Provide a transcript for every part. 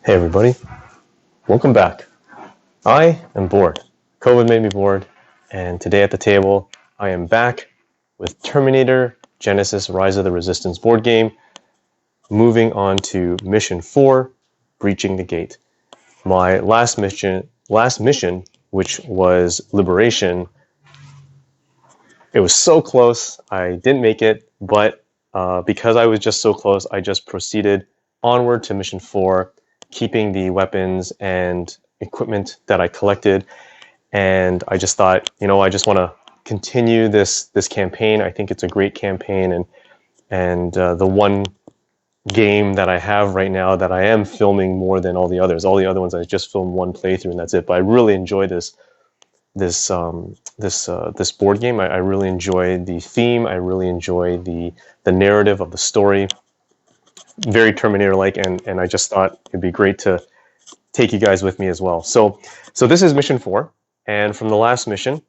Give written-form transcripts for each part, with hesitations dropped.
Hey everybody, welcome back. I am bored. COVID made me bored, and today at the table, I am back with Terminator Genisys Rise of the Resistance board game, moving on to Mission 4, Breaching the Gate. My last mission, which was Liberation, it was so close, I didn't make it, but because I was just so close, I just proceeded onward to Mission 4, keeping the weapons and equipment that I collected. And I just thought, I just want to continue this campaign. I think it's a great campaign, and the one game that I have right now that I am filming more than all the others. All the other ones I just filmed one playthrough and that's it. But I really enjoy this board game. I really enjoy the theme. I really enjoy the narrative of the story. Very Terminator-like, and I just thought it'd be great to take you guys with me as well. So this is Mission 4, and from the last mission,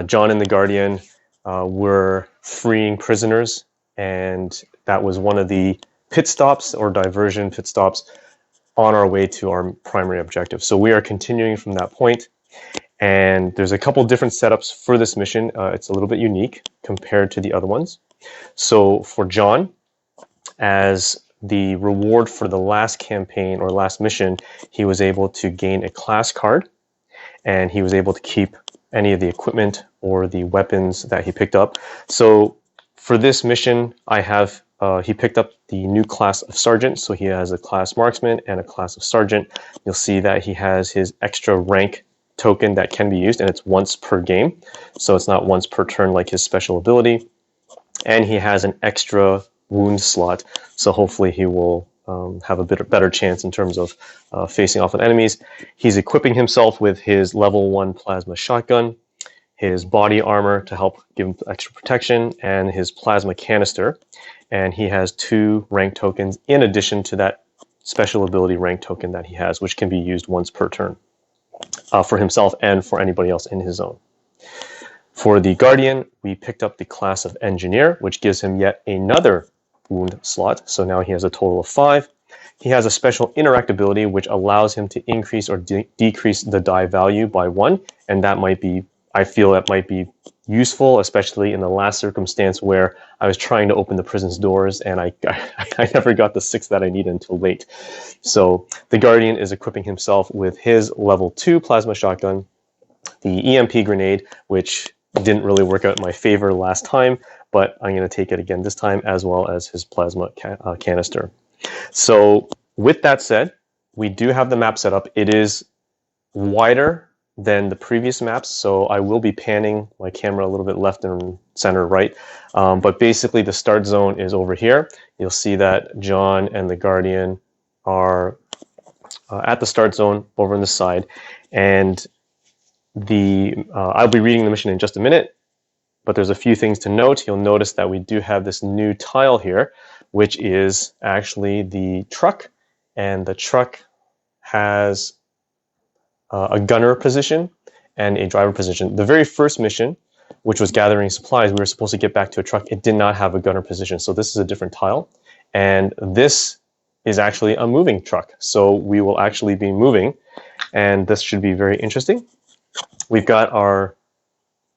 John and the Guardian were freeing prisoners, and that was one of the pit stops or diversion pit stops on our way to our primary objective. So we are continuing from that point, and there's a couple different setups for this mission. It's a little bit unique compared to the other ones. So for John, as the reward for the last campaign or last mission, he was able to gain a class card, and he was able to keep any of the equipment or the weapons that he picked up. So for this mission, I have he picked up the new class of Sergeant, so he has a class Marksman and a class of Sergeant. You'll see that he has his extra rank token that can be used, and it's once per game, so it's not once per turn like his special ability. And he has an extra wound slot, so hopefully he will have a better chance in terms of facing off with enemies. He's equipping himself with his level 1 plasma shotgun, his body armor to help give him extra protection, and his plasma canister. And he has 2 rank tokens in addition to that special ability rank token that he has, which can be used once per turn for himself and for anybody else in his zone. For the Guardian, we picked up the class of Engineer, which gives him yet another wound slot, so now he has a total of 5. He has a special interact ability which allows him to increase or decrease the die value by 1, and that might be, I feel that might be useful, especially in the last circumstance where I was trying to open the prison's doors and I never got the 6 that I needed until late. So the Guardian is equipping himself with his level 2 plasma shotgun, the EMP grenade, which didn't really work out in my favor last time, but I'm going to take it again this time, as well as his plasma canister. So with that said, we do have the map set up. It is wider than the previous maps, so I will be panning my camera a little bit left and center right. But basically the start zone is over here. You'll see that John and the Guardian are at the start zone over on the side, and I'll be reading the mission in just a minute, but there's a few things to note. You'll notice that we do have this new tile here, which is actually the truck, and the truck has a gunner position and a driver position. The very first mission, which was gathering supplies, we were supposed to get back to a truck. It did not have a gunner position, so this is a different tile, and this is actually a moving truck, so we will actually be moving, and this should be very interesting. We've got our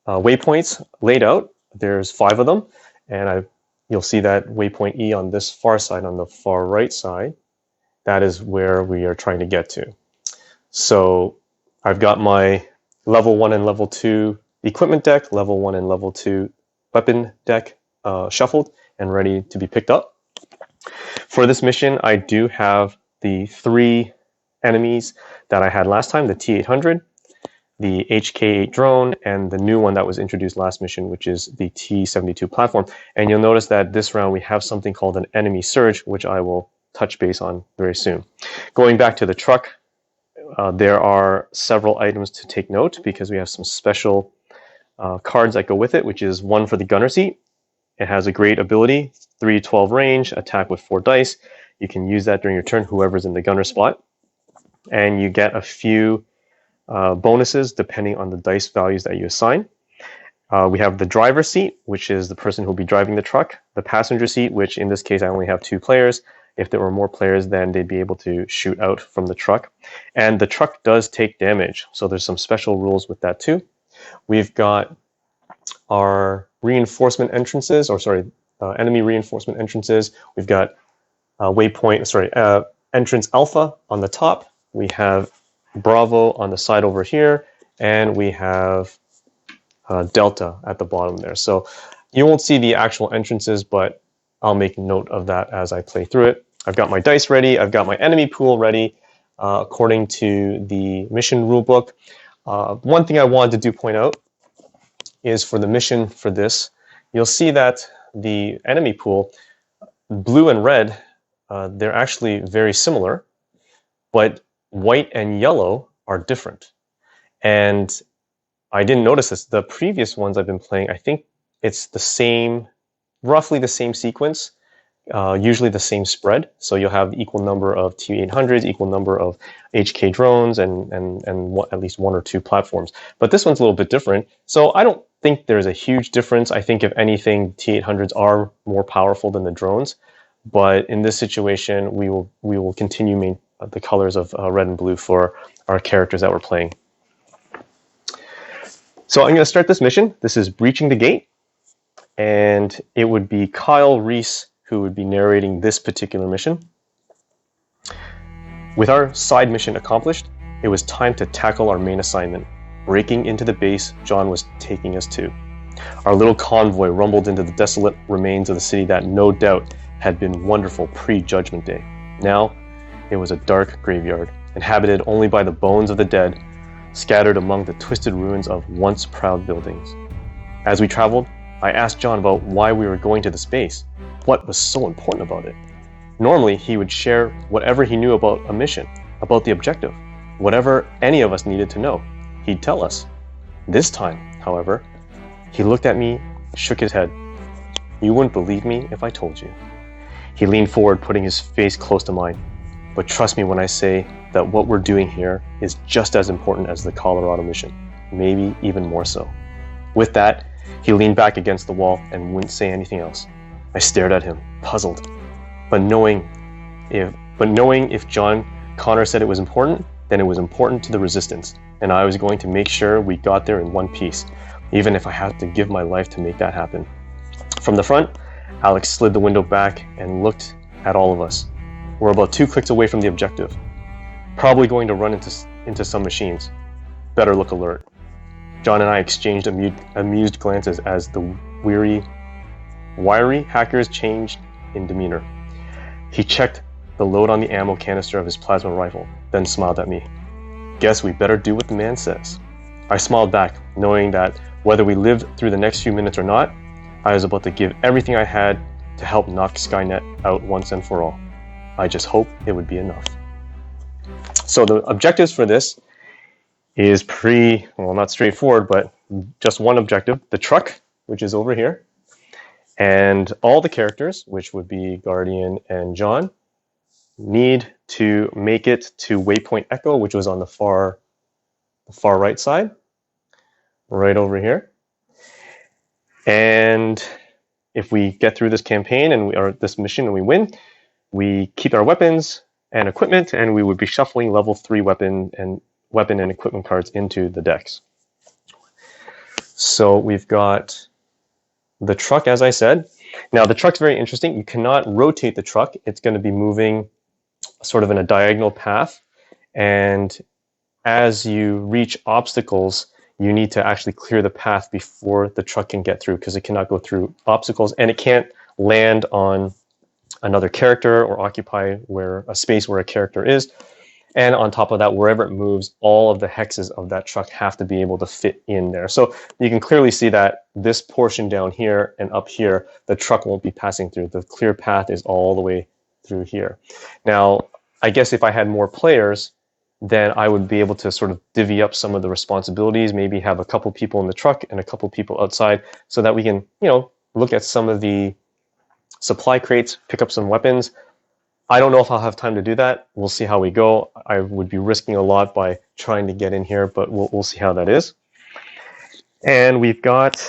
waypoints laid out. There's 5 of them, and you'll see that waypoint E on this far side, on the far right side. That is where we are trying to get to. So I've got my level 1 and level 2 equipment deck, level 1 and level 2 weapon deck shuffled and ready to be picked up. For this mission, I do have the 3 enemies that I had last time, the T800, the HK8 drone, and the new one that was introduced last mission, which is the T72 platform. And you'll notice that this round we have something called an enemy surge, which I will touch base on very soon. Going back to the truck, there are several items to take note because we have some special cards that go with it, which is 1 for the gunner seat. It has a great ability, 312 range, attack with 4 dice. You can use that during your turn, whoever's in the gunner spot. And you get a few bonuses depending on the dice values that you assign. We have the driver's seat, which is the person who will be driving the truck. The passenger seat, which in this case I only have 2 players, If there were more players, then they'd be able to shoot out from the truck. And the truck does take damage, so there's some special rules with that too. We've got our reinforcement entrances, or sorry, enemy reinforcement entrances. We've got entrance Alpha on the top. We have Bravo on the side over here, and we have Delta at the bottom there. So you won't see the actual entrances, but I'll make note of that as I play through it. I've got my dice ready. I've got my enemy pool ready according to the mission rulebook. One thing I wanted to point out is for the mission for this, you'll see that the enemy pool, blue and red, they're actually very similar, but white and yellow are different. And I didn't notice this. The previous ones I've been playing, I think it's the same, roughly the same sequence, usually the same spread. So you'll have equal number of T800s, equal number of HK drones, and at least one or two platforms. But this one's a little bit different. So I don't think there's a huge difference. I think if anything, T800s are more powerful than the drones. But in this situation, we will continue the colors of red and blue for our characters that we're playing. So I'm going to start this mission. This is Breaching the Gate, and it would be Kyle Reese who would be narrating this particular mission. With our side mission accomplished, it was time to tackle our main assignment, breaking into the base John was taking us to. Our little convoy rumbled into the desolate remains of the city that no doubt had been wonderful pre-Judgment Day. Now, it was a dark graveyard, inhabited only by the bones of the dead, scattered among the twisted ruins of once proud buildings. As we traveled, I asked John about why we were going to the space. What was so important about it? Normally, he would share whatever he knew about a mission, about the objective, whatever any of us needed to know. He'd tell us. This time, however, he looked at me, shook his head. You wouldn't believe me if I told you. He leaned forward, putting his face close to mine. But trust me when I say that what we're doing here is just as important as the Colorado mission, maybe even more so. With that, he leaned back against the wall and wouldn't say anything else. I stared at him, puzzled. But knowing if John Connor said it was important, then it was important to the resistance, and I was going to make sure we got there in one piece, even if I had to give my life to make that happen. From the front, Alex slid the window back and looked at all of us. We're about 2 clicks away from the objective. Probably going to run into some machines. Better look alert. John and I exchanged amused glances as the wiry hackers changed in demeanor. He checked the load on the ammo canister of his plasma rifle, then smiled at me. Guess we better do what the man says. I smiled back, knowing that whether we lived through the next few minutes or not, I was about to give everything I had to help knock Skynet out once and for all. I just hope it would be enough. So the objectives for this is not straightforward, but just one objective. The truck, which is over here, and all the characters, which would be Guardian and John, need to make it to Waypoint Echo, which was on the far right side, right over here. And if we get through this campaign or this mission and we win, we keep our weapons and equipment, and we would be shuffling level 3 weapon and equipment cards into the decks. So we've got the truck, as I said. Now the truck's very interesting. You cannot rotate the truck. It's going to be moving sort of in a diagonal path, and as you reach obstacles, you need to actually clear the path before the truck can get through, because it cannot go through obstacles, and it can't land on another character or occupy a space where a character is. And on top of that, wherever it moves, all of the hexes of that truck have to be able to fit in there. So you can clearly see that this portion down here and up here, the truck won't be passing through. The clear path is all the way through here. Now, I guess if I had more players, then I would be able to sort of divvy up some of the responsibilities, maybe have a couple people in the truck and a couple people outside, so that we can, look at some of the supply crates, pick up some weapons. I don't know if I'll have time to do that. We'll see how we go. I would be risking a lot by trying to get in here, but we'll see how that is. And we've got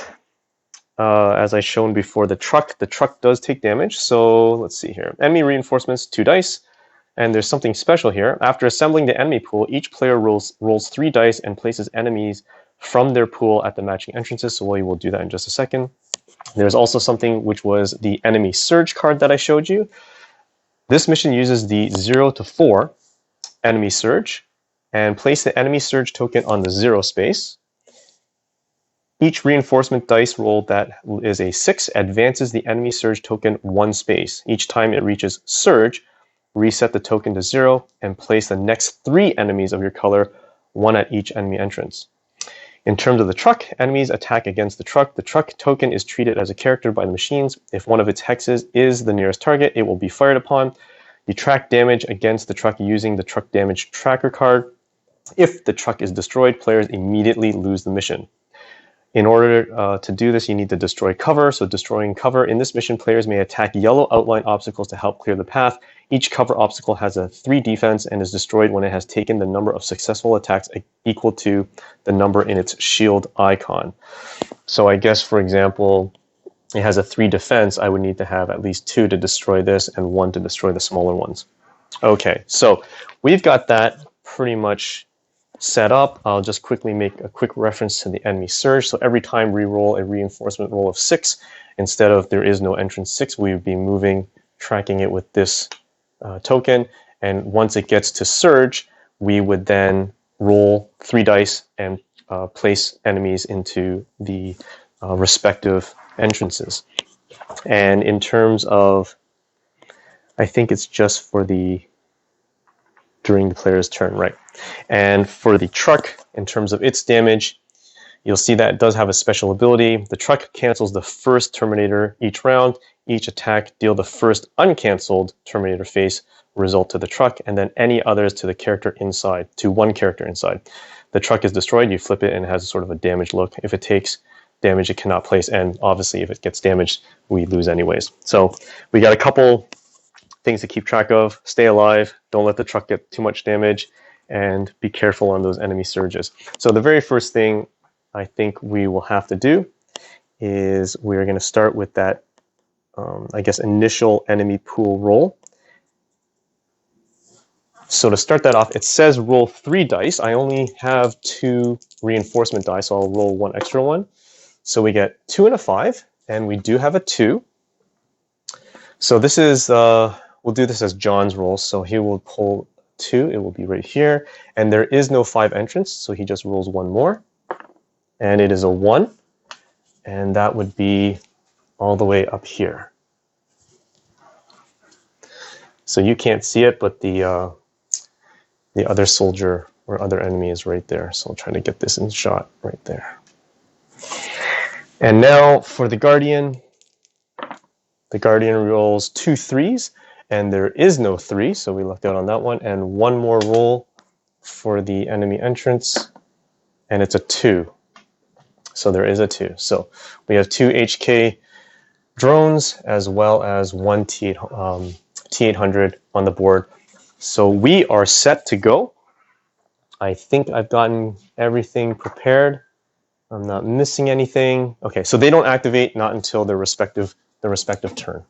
as I shown before, the truck does take damage. So let's see here. Enemy reinforcements, 2 dice. And there's something special here. After assembling the enemy pool, each player rolls 3 dice and places enemies from their pool at the matching entrances. So we will do that in just a second. There's also something which was the enemy surge card that I showed you. This mission uses the 0 to 4 enemy surge and place the enemy surge token on the 0 space. Each reinforcement dice roll that is a 6 advances the enemy surge token 1 space. Each time it reaches surge, reset the token to 0 and place the next 3 enemies of your color, 1 at each enemy entrance. In terms of the truck, enemies attack against the truck. The truck token is treated as a character by the machines. If one of its hexes is the nearest target, it will be fired upon. You track damage against the truck using the truck damage tracker card. If the truck is destroyed, players immediately lose the mission. In order to do this, you need to destroy cover. So destroying cover in this mission, players may attack yellow outline obstacles to help clear the path. Each cover obstacle has a 3 defense and is destroyed when it has taken the number of successful attacks equal to the number in its shield icon. So I guess, for example, it has a 3 defense. I would need to have at least 2 to destroy this and 1 to destroy the smaller ones. Okay, so we've got that pretty much set up. I'll just quickly make a quick reference to the enemy surge. So every time we roll a reinforcement roll of 6, instead of there is no entrance 6, we would be moving, tracking it with this token. And once it gets to surge, we would then roll 3 dice and place enemies into the respective entrances. And in terms of, I think it's just for during the player's turn, right? And for the truck, in terms of its damage, you'll see that it does have a special ability. The truck cancels the first Terminator each round. Each attack deal the first uncancelled Terminator face result to the truck, and then any others to the character inside, to one character inside. The truck is destroyed, you flip it, and it has a sort of a damaged look. If it takes damage, it cannot place, and obviously if it gets damaged, we lose anyways. So we got a couple things to keep track of. Stay alive, don't let the truck get too much damage, and be careful on those enemy surges. So the very first thing I think we will have to do is we're going to start with that, I guess, initial enemy pool roll. So to start that off, it says roll 3 dice. I only have 2 reinforcement dice, so I'll roll 1 extra one. So we get 2 and a 5, and we do have a 2. So this is, we'll do this as John's roll. So he will pull 2, it will be right here. And there is no 5 entrance, so he just rolls 1 more. And it is a 1. And that would be all the way up here. So you can't see it, but the other soldier or other enemy is right there. So I'll try to get this in shot right there. And now for the Guardian rolls 2 3s, and there is no 3, so we lucked out on that one. And 1 more roll for the enemy entrance, and it's a 2. So there is a 2. So we have 2 HK drones as well as 1 T800 on the board. So we are set to go. I think I've gotten everything prepared. I'm not missing anything. Okay, so they don't activate not until their respective turn.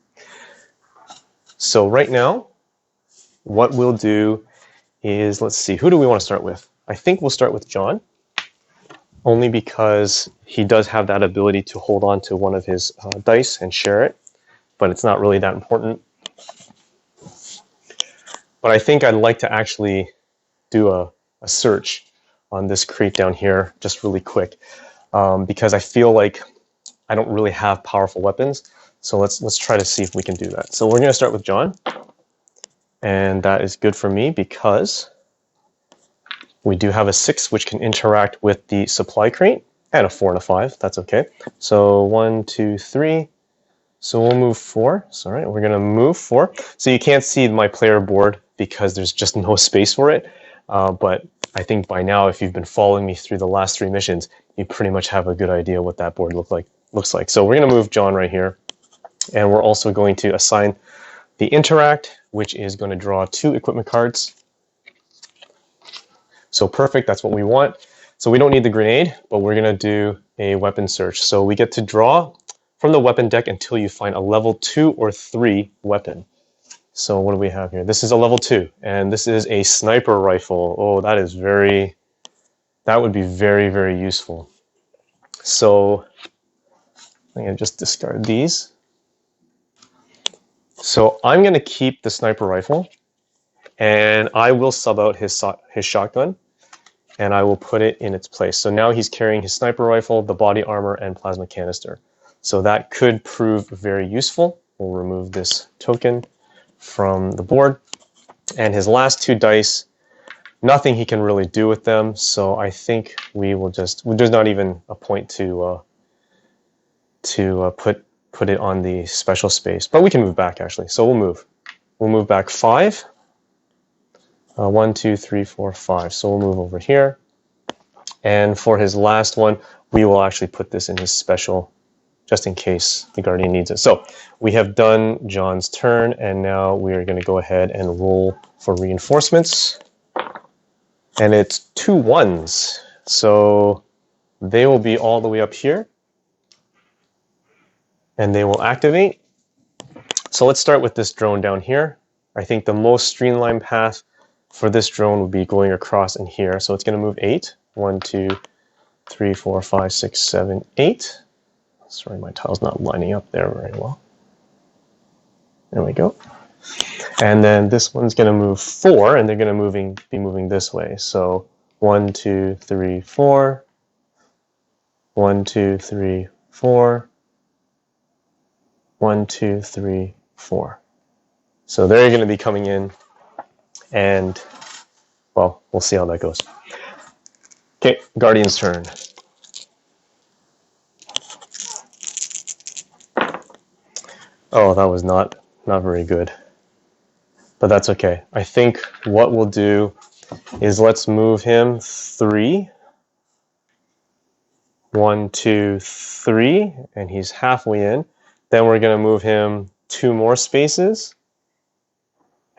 So right now, what we'll do is, let's see, who do we want to start with? I think we'll start with John, only because he does have that ability to hold on to one of his dice and share it, but it's not really that important. But I think I'd like to actually do a search on this crate down here just really quick, because I feel like I don't really have powerful weapons. So let's try to see if we can do that. So we're going to start with John, and that is good for me because we do have a 6 which can interact with the supply crate, and a 4 and a 5. That's okay. So 1, 2, 3. So we'll move 4. So, all right, we're going to move 4. So you can't see my player board because there's just no space for it. But I think by now, if you've been following me through the last 3 missions, you pretty much have a good idea what that board looks like. So we're going to move John right here. And we're also going to assign the interact, which is going to draw 2 equipment cards. So perfect, that's what we want. So we don't need the grenade, but we're going to do a weapon search. So we get to draw from the weapon deck until you find a level 2 or 3 weapon. So what do we have here? This is a level 2, and this is a sniper rifle. Oh, that would be very, very useful. So I'm going to just discard these. So I'm going to keep the sniper rifle, and I will sub out his shotgun, and I will put it in its place. So now he's carrying his sniper rifle, the body armor, and plasma canister. So that could prove very useful. We'll remove this token from the board. And his last 2 dice, nothing he can really do with them. So I think we will just, there's not even a point to put it on the special space. But we can move back, actually. So we'll move. We'll move back 5. 1, 2, 3, 4, 5. So we'll move over here. And for his last one, we will actually put this in his special, just in case the Guardian needs it. So we have done John's turn, and now we are going to go ahead and roll for reinforcements. And it's 2 1s. So they will be all the way up here. And they will activate. So let's start with this drone down here. I think the most streamlined path for this drone would be going across in here. So it's going to move 8. 1, 2, 3, 4, 5, 6, 7, 8. Sorry, my tile's not lining up there very well. There we go. And then this one's going to move 4, and they're going to be moving this way. So 1, 2, 3, 4. 1, 2, 3, 4. 1, 2, 3, 4. So they're going to be coming in, and, well, we'll see how that goes. Okay, Guardian's turn. Oh, that was not very good. But that's okay. I think what we'll do is let's move him 3. 1, 2, 3, and he's halfway in. Then we're going to move him 2 more spaces.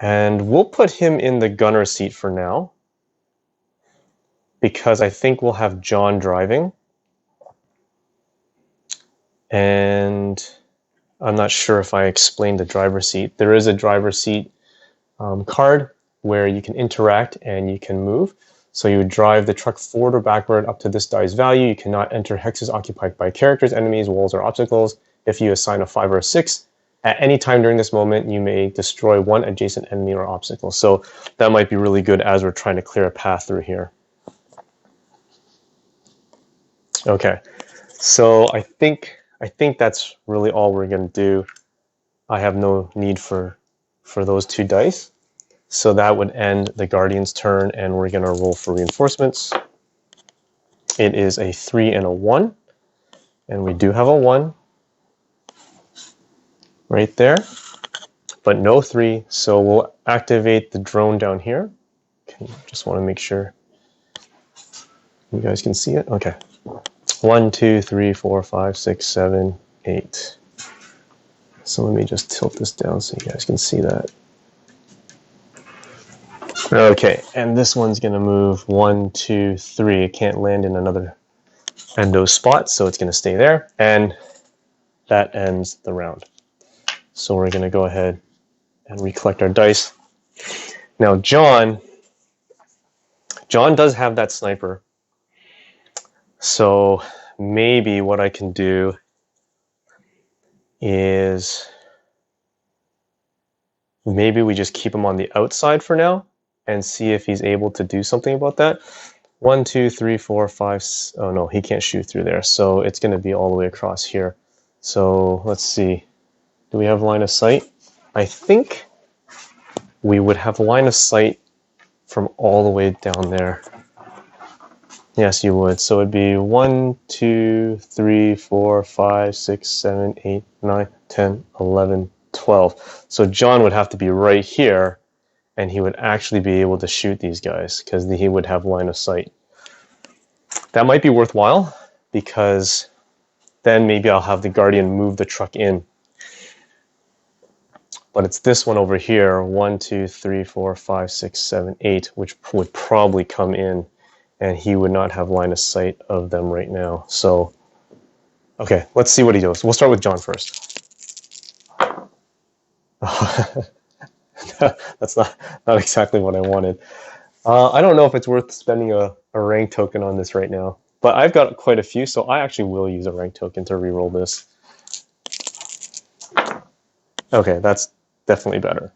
And we'll put him in the gunner seat for now, because I think we'll have John driving. And I'm not sure if I explained the driver's seat. There is a driver's seat card where you can interact and you can move. So you would drive the truck forward or backward up to this die's value. You cannot enter hexes occupied by characters, enemies, walls, or obstacles. If you assign a 5 or a 6, at any time during this moment, you may destroy 1 adjacent enemy or obstacle. So that might be really good as we're trying to clear a path through here. Okay, so I think that's really all we're going to do. I have no need for those 2 dice. So that would end the Guardian's turn, and we're going to roll for reinforcements. It is a 3 and a 1, and we do have a 1 right there, but no 3. So we'll activate the drone down here. Okay, just want to make sure you guys can see it. Okay. 1, 2, 3, 4, 5, 6, 7, 8. So let me just tilt this down so you guys can see that. Okay, and this one's going to move 1, 2, 3. It can't land in another endo spot, so it's going to stay there. And that ends the round. So we're going to go ahead and recollect our dice. Now, John does have that sniper. So maybe what I can do is maybe we just keep him on the outside for now and see if he's able to do something about that. 1, 2, 3, 4, 5. Oh no, he can't shoot through there. So it's going to be all the way across here. So let's see. Do we have line of sight? I think we would have line of sight from all the way down there. Yes, you would. So it'd be 1, 2, 3, 4, 5, 6, 7, 8, 9, 10, 11, 12. So John would have to be right here, and he would actually be able to shoot these guys because he would have line of sight. That might be worthwhile because then maybe I'll have the Guardian move the truck in. But it's this one over here, 1, 2, 3, 4, 5, 6, 7, 8, which would probably come in, and he would not have line of sight of them right now. So Okay, let's see what he does. We'll start with John first. That's not exactly what I wanted. I don't know if it's worth spending a rank token on this right now, but I've got quite a few, so I actually will use a rank token to reroll this. Okay, that's definitely better.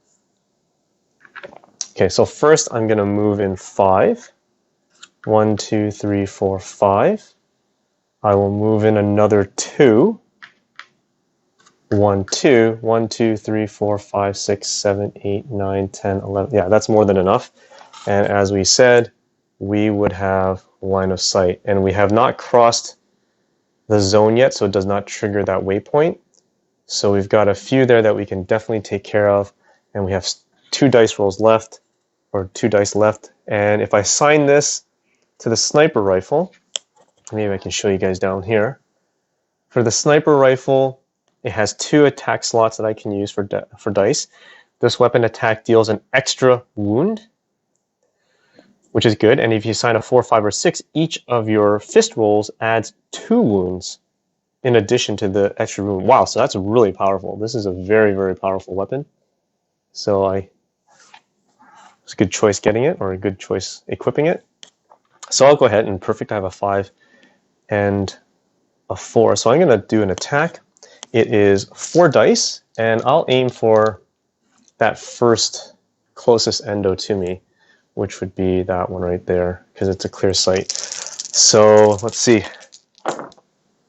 Okay, so first I'm going to move in 5. 1, 2, 3, 4, 5. I will move in another 2. 1, 2. 1, 2, 3, 4, 5, 6, 7, 8, 9, 10, 11. Yeah, that's more than enough. And as we said, we would have line of sight. And we have not crossed the zone yet, so it does not trigger that waypoint. So we've got a few there that we can definitely take care of. And we have 2 dice rolls left, or 2 dice left. And if I assign this to the sniper rifle, maybe I can show you guys down here. For the sniper rifle, it has 2 attack slots that I can use for dice. This weapon attack deals an extra wound, which is good. And if you assign a 4, 5, or 6, each of your fist rolls adds 2 wounds in addition to the extra wound. Wow, so that's really powerful. This is a very, very powerful weapon. So it's a good choice getting it, or a good choice equipping it. So I'll go ahead and perfect. I have a 5 and a 4. So I'm going to do an attack. It is 4 dice, and I'll aim for that first closest endo to me, which would be that one right there, because it's a clear sight. So let's see.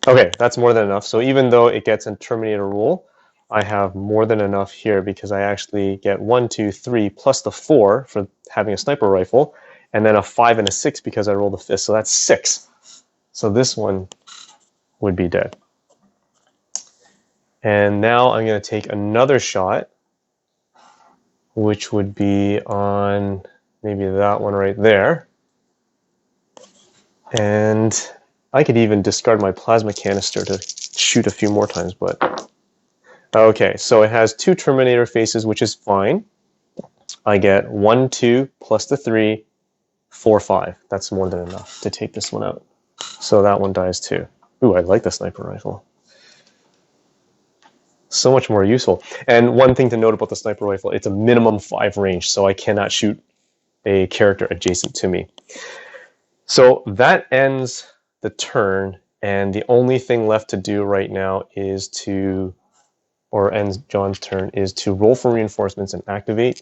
Okay, that's more than enough. So even though it gets a Terminator roll, I have more than enough here because I actually get 1, 2, 3 plus the 4 for having a sniper rifle, and then a 5 and a 6 because I rolled a fist. So that's 6. So this one would be dead. And now I'm going to take another shot, which would be on maybe that one right there. And I could even discard my plasma canister to shoot a few more times, but okay, so it has 2 Terminator faces, which is fine. I get 1, 2 plus the 3, 4, 5. That's more than enough to take this one out. So that one dies too. Ooh, I like the sniper rifle. So much more useful. And one thing to note about the sniper rifle, it's a minimum 5 range, so I cannot shoot a character adjacent to me. So that ends the turn, and the only thing left to do right now is to, or ends John's turn, is to roll for reinforcements and activate.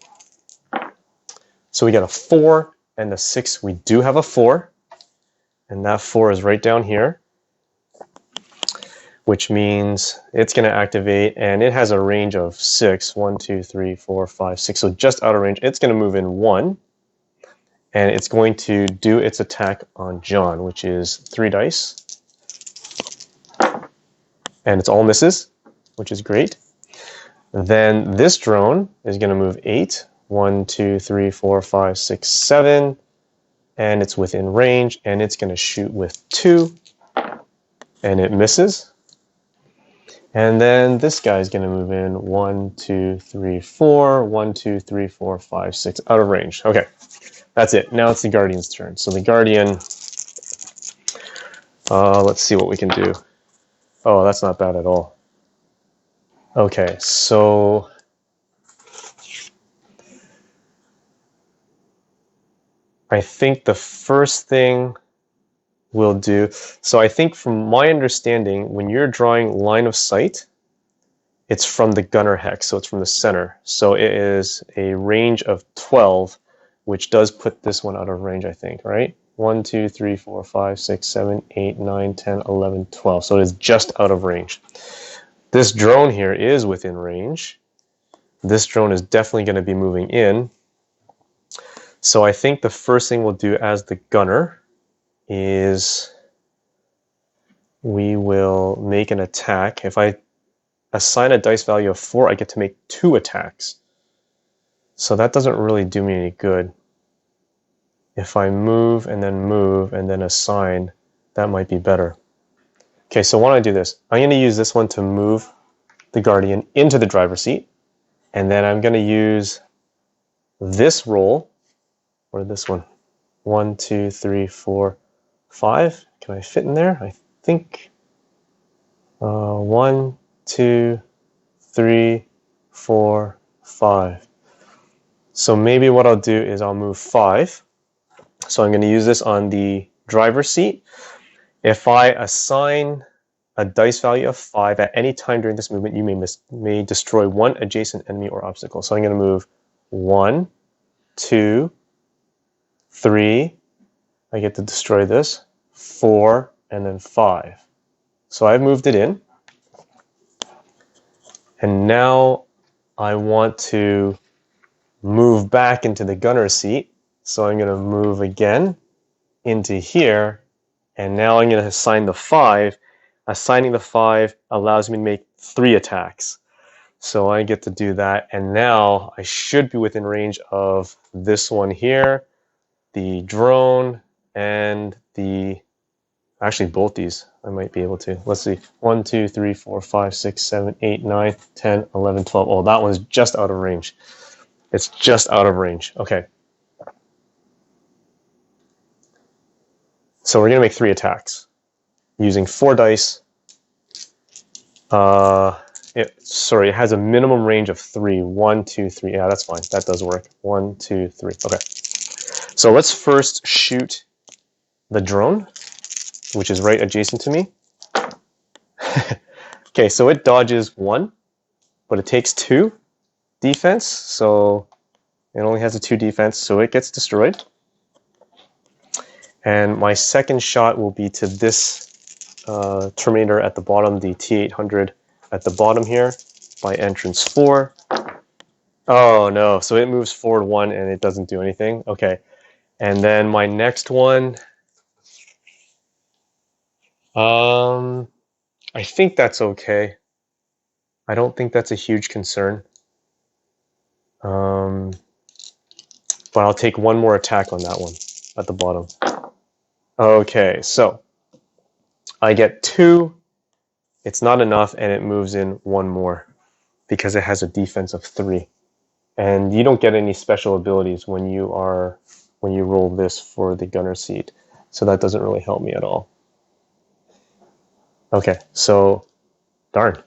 So we got a 4 and a 6. We do have a 4, and that 4 is right down here, which means it's going to activate, and it has a range of 6. 1, 2, 3, 4, 5, 6. So just out of range. It's going to move in 1, and it's going to do its attack on John, which is 3 dice. And it's all misses, which is great. Then this drone is going to move 8. 1, 2, 3, 4, 5, 6, 7. And it's within range, and it's going to shoot with 2. And it misses. And then this guy's going to move in 1, 2, 3, 4. 1, 2, 3, 4, 5, 6. Out of range. Okay, that's it. Now it's the Guardian's turn. So the Guardian, let's see what we can do. Oh, that's not bad at all. Okay, so I think the first thing we'll do, so I think from my understanding, when you're drawing line of sight, it's from the gunner hex, so it's from the center. So it is a range of 12, which does put this one out of range, I think, right? 1, 2, 3, 4, 5, 6, 7, 8, 9, 10, 11, 12. So it is just out of range. This drone here is within range. This drone is definitely going to be moving in. So I think the first thing we'll do as the gunner is we will make an attack. If I assign a dice value of 4, I get to make 2 attacks. So that doesn't really do me any good. If I move and then assign, that might be better. Okay, so why don't I do this? I'm going to use this one to move the Guardian into the driver's seat. And then I'm going to use this roll, or this one. 1, 2, 3, 4, 5. Can I fit in there? I think 1, 2, 3, 4, 5. So maybe what I'll do is I'll move 5. So I'm going to use this on the driver's seat. If I assign a dice value of 5 at any time during this movement, you may destroy one adjacent enemy or obstacle. So I'm going to move 1, 2, 3. I get to destroy this, 4, and then 5. So I've moved it in. And now I want to move back into the gunner seat. So I'm going to move again into here. And now I'm going to assign the 5. Assigning the 5 allows me to make 3 attacks. So I get to do that. And now I should be within range of this one here, the drone, and the... Actually, both these I might be able to. Let's see. 1, 2, 3, 4, 5, 6, 7, 8, 9, 10, 11, 12. Oh, that one's just out of range. It's just out of range. Okay. So we're going to make 3 attacks using 4 dice. It has a minimum range of 3. 1, 2, 3. Yeah, that's fine. That does work. 1, 2, 3. Okay. So let's first shoot the drone, which is right adjacent to me. Okay, so it dodges 1, but it takes 2 defense, so it only has a 2 defense, so it gets destroyed. And my second shot will be to this Terminator at the bottom, the T800 at the bottom here, by entrance 4. Oh no, so it moves forward 1 and it doesn't do anything. Okay, and then my next one, I think that's okay. I don't think that's a huge concern. But I'll take 1 more attack on that one at the bottom. Okay, so I get 2. It's not enough, and it moves in 1 more because it has a defense of 3. And you don't get any special abilities when you roll this for the gunner seat, so that doesn't really help me at all. Okay, so darn.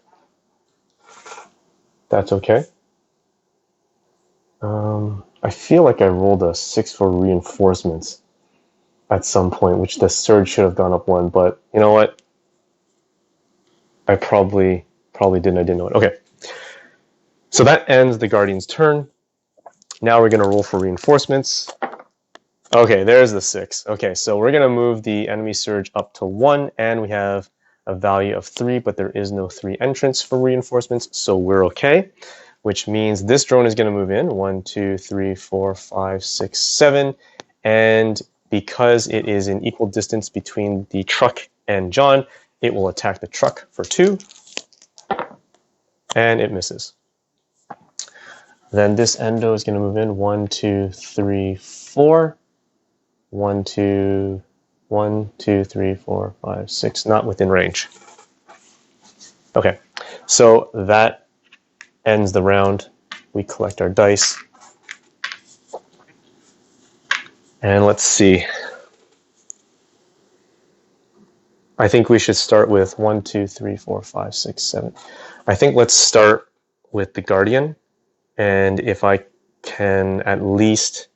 That's okay. I feel like I rolled a 6 for reinforcements at some point, which the surge should have gone up 1, but you know what? I probably didn't. I didn't know it. Okay. So that ends the Guardian's turn. Now we're going to roll for reinforcements. Okay, there's the 6. Okay, so we're going to move the enemy surge up to 1, and we have a value of 3, but there is no 3 entrance for reinforcements, so we're okay. Which means this drone is going to move in 1, 2, 3, 4, 5, 6, 7, and because it is in equal distance between the truck and John, it will attack the truck for 2, and it misses. Then this endo is going to move in 1, 2, 3, 4, 1, 2, 3, 4, 5, 6, not within range. Okay, so that ends the round. We collect our dice. And let's see. I think we should start with 1, 2, 3, 4, 5, 6, 7. I think let's start with the Guardian. And if I can at least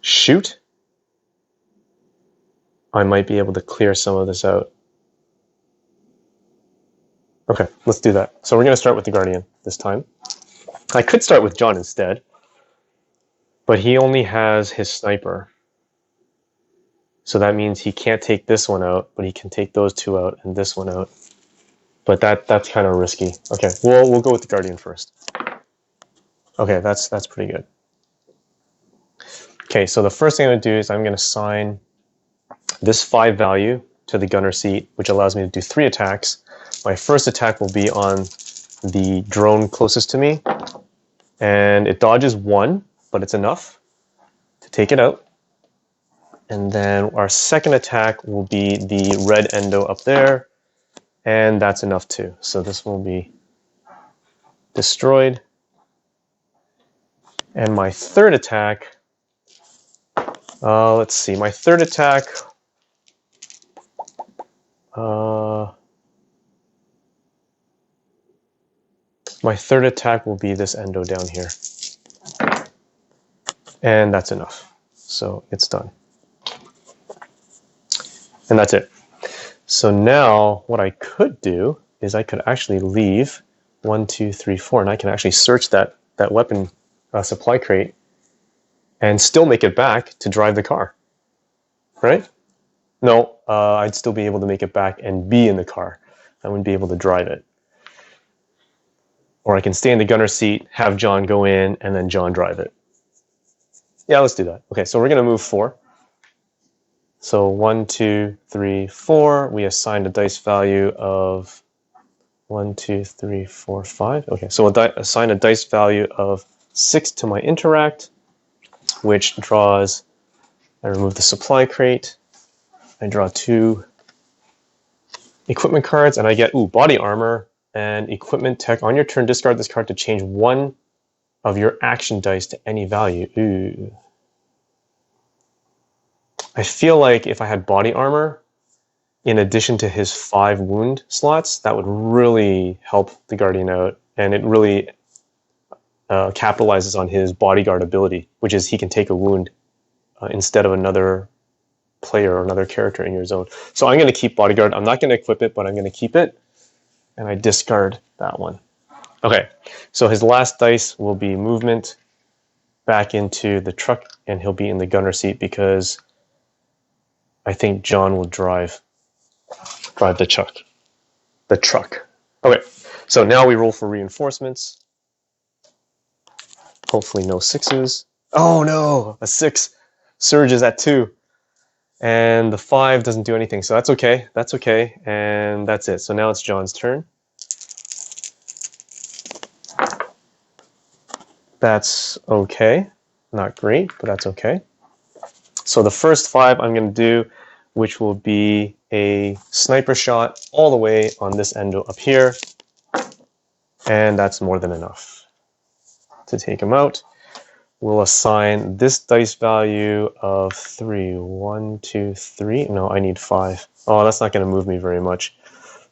shoot, I might be able to clear some of this out. Okay, let's do that. So we're going to start with the Guardian this time. I could start with John instead, but he only has his sniper. So that means he can't take this one out, but he can take those 2 out and this one out. But that's kind of risky. Okay, we'll go with the Guardian first. Okay, that's pretty good. Okay, so the first thing I'm going to do is I'm going to assign this 5 value to the gunner seat, which allows me to do 3 attacks. My first attack will be on the drone closest to me, and it dodges 1, but it's enough to take it out. And then our second attack will be the red endo up there, and that's enough too. So this will be destroyed. And my third attack, let's see, my third attack My third attack will be this endo down here. And that's enough. So it's done. And that's it. So now what I could do is I could actually leave 1, 2, 3, 4, and I can actually search that weapon supply crate and still make it back to drive the car. Right? No, I'd still be able to make it back and be in the car. I wouldn't be able to drive it. Or I can stay in the gunner seat, have John go in, and then John drive it. Yeah, let's do that. Okay, so we're going to move 4. So 1, 2, 3, 4. We assigned a dice value of 1, 2, 3, 4, 5. Okay, so we'll assign a dice value of 6 to my interact, which draws, I remove the supply crate, I draw 2 equipment cards, and I get, body armor and equipment tech. On your turn, discard this card to change 1 of your action dice to any value. Ooh. I feel like if I had body armor, in addition to his 5 wound slots, that would really help the Guardian out, and it really capitalizes on his bodyguard ability, which is he can take a wound instead of another player or another character in your zone. So I'm going to keep bodyguard. I'm not going to equip it, but I'm going to keep it, and I discard that one. Okay, so his last dice will be movement back into the truck, and he'll be in the gunner seat because I think John will drive the truck. Okay, so now we roll for reinforcements. Hopefully no 6s. Oh no, a 6 surges at 2. And the 5 doesn't do anything, so that's okay. That's okay, and that's it. So now it's John's turn. That's okay. Not great, but that's okay. So the first 5 I'm going to do, which will be a sniper shot all the way on this endo up here. And that's more than enough to take him out. We'll assign this dice value of 3. 1, 2, 3. No, I need 5. Oh, that's not going to move me very much.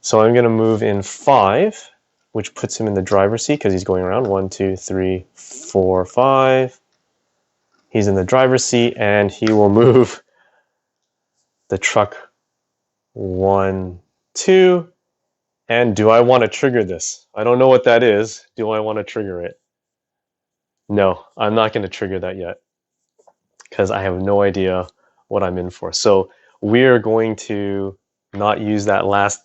So I'm going to move in 5, which puts him in the driver's seat because he's going around. 1, 2, 3, 4, 5. He's in the driver's seat, and he will move the truck 1, 2. And do I want to trigger this? I don't know what that is. Do I want to trigger it? No, I'm not going to trigger that yet because I have no idea what I'm in for. So we're going to not use that last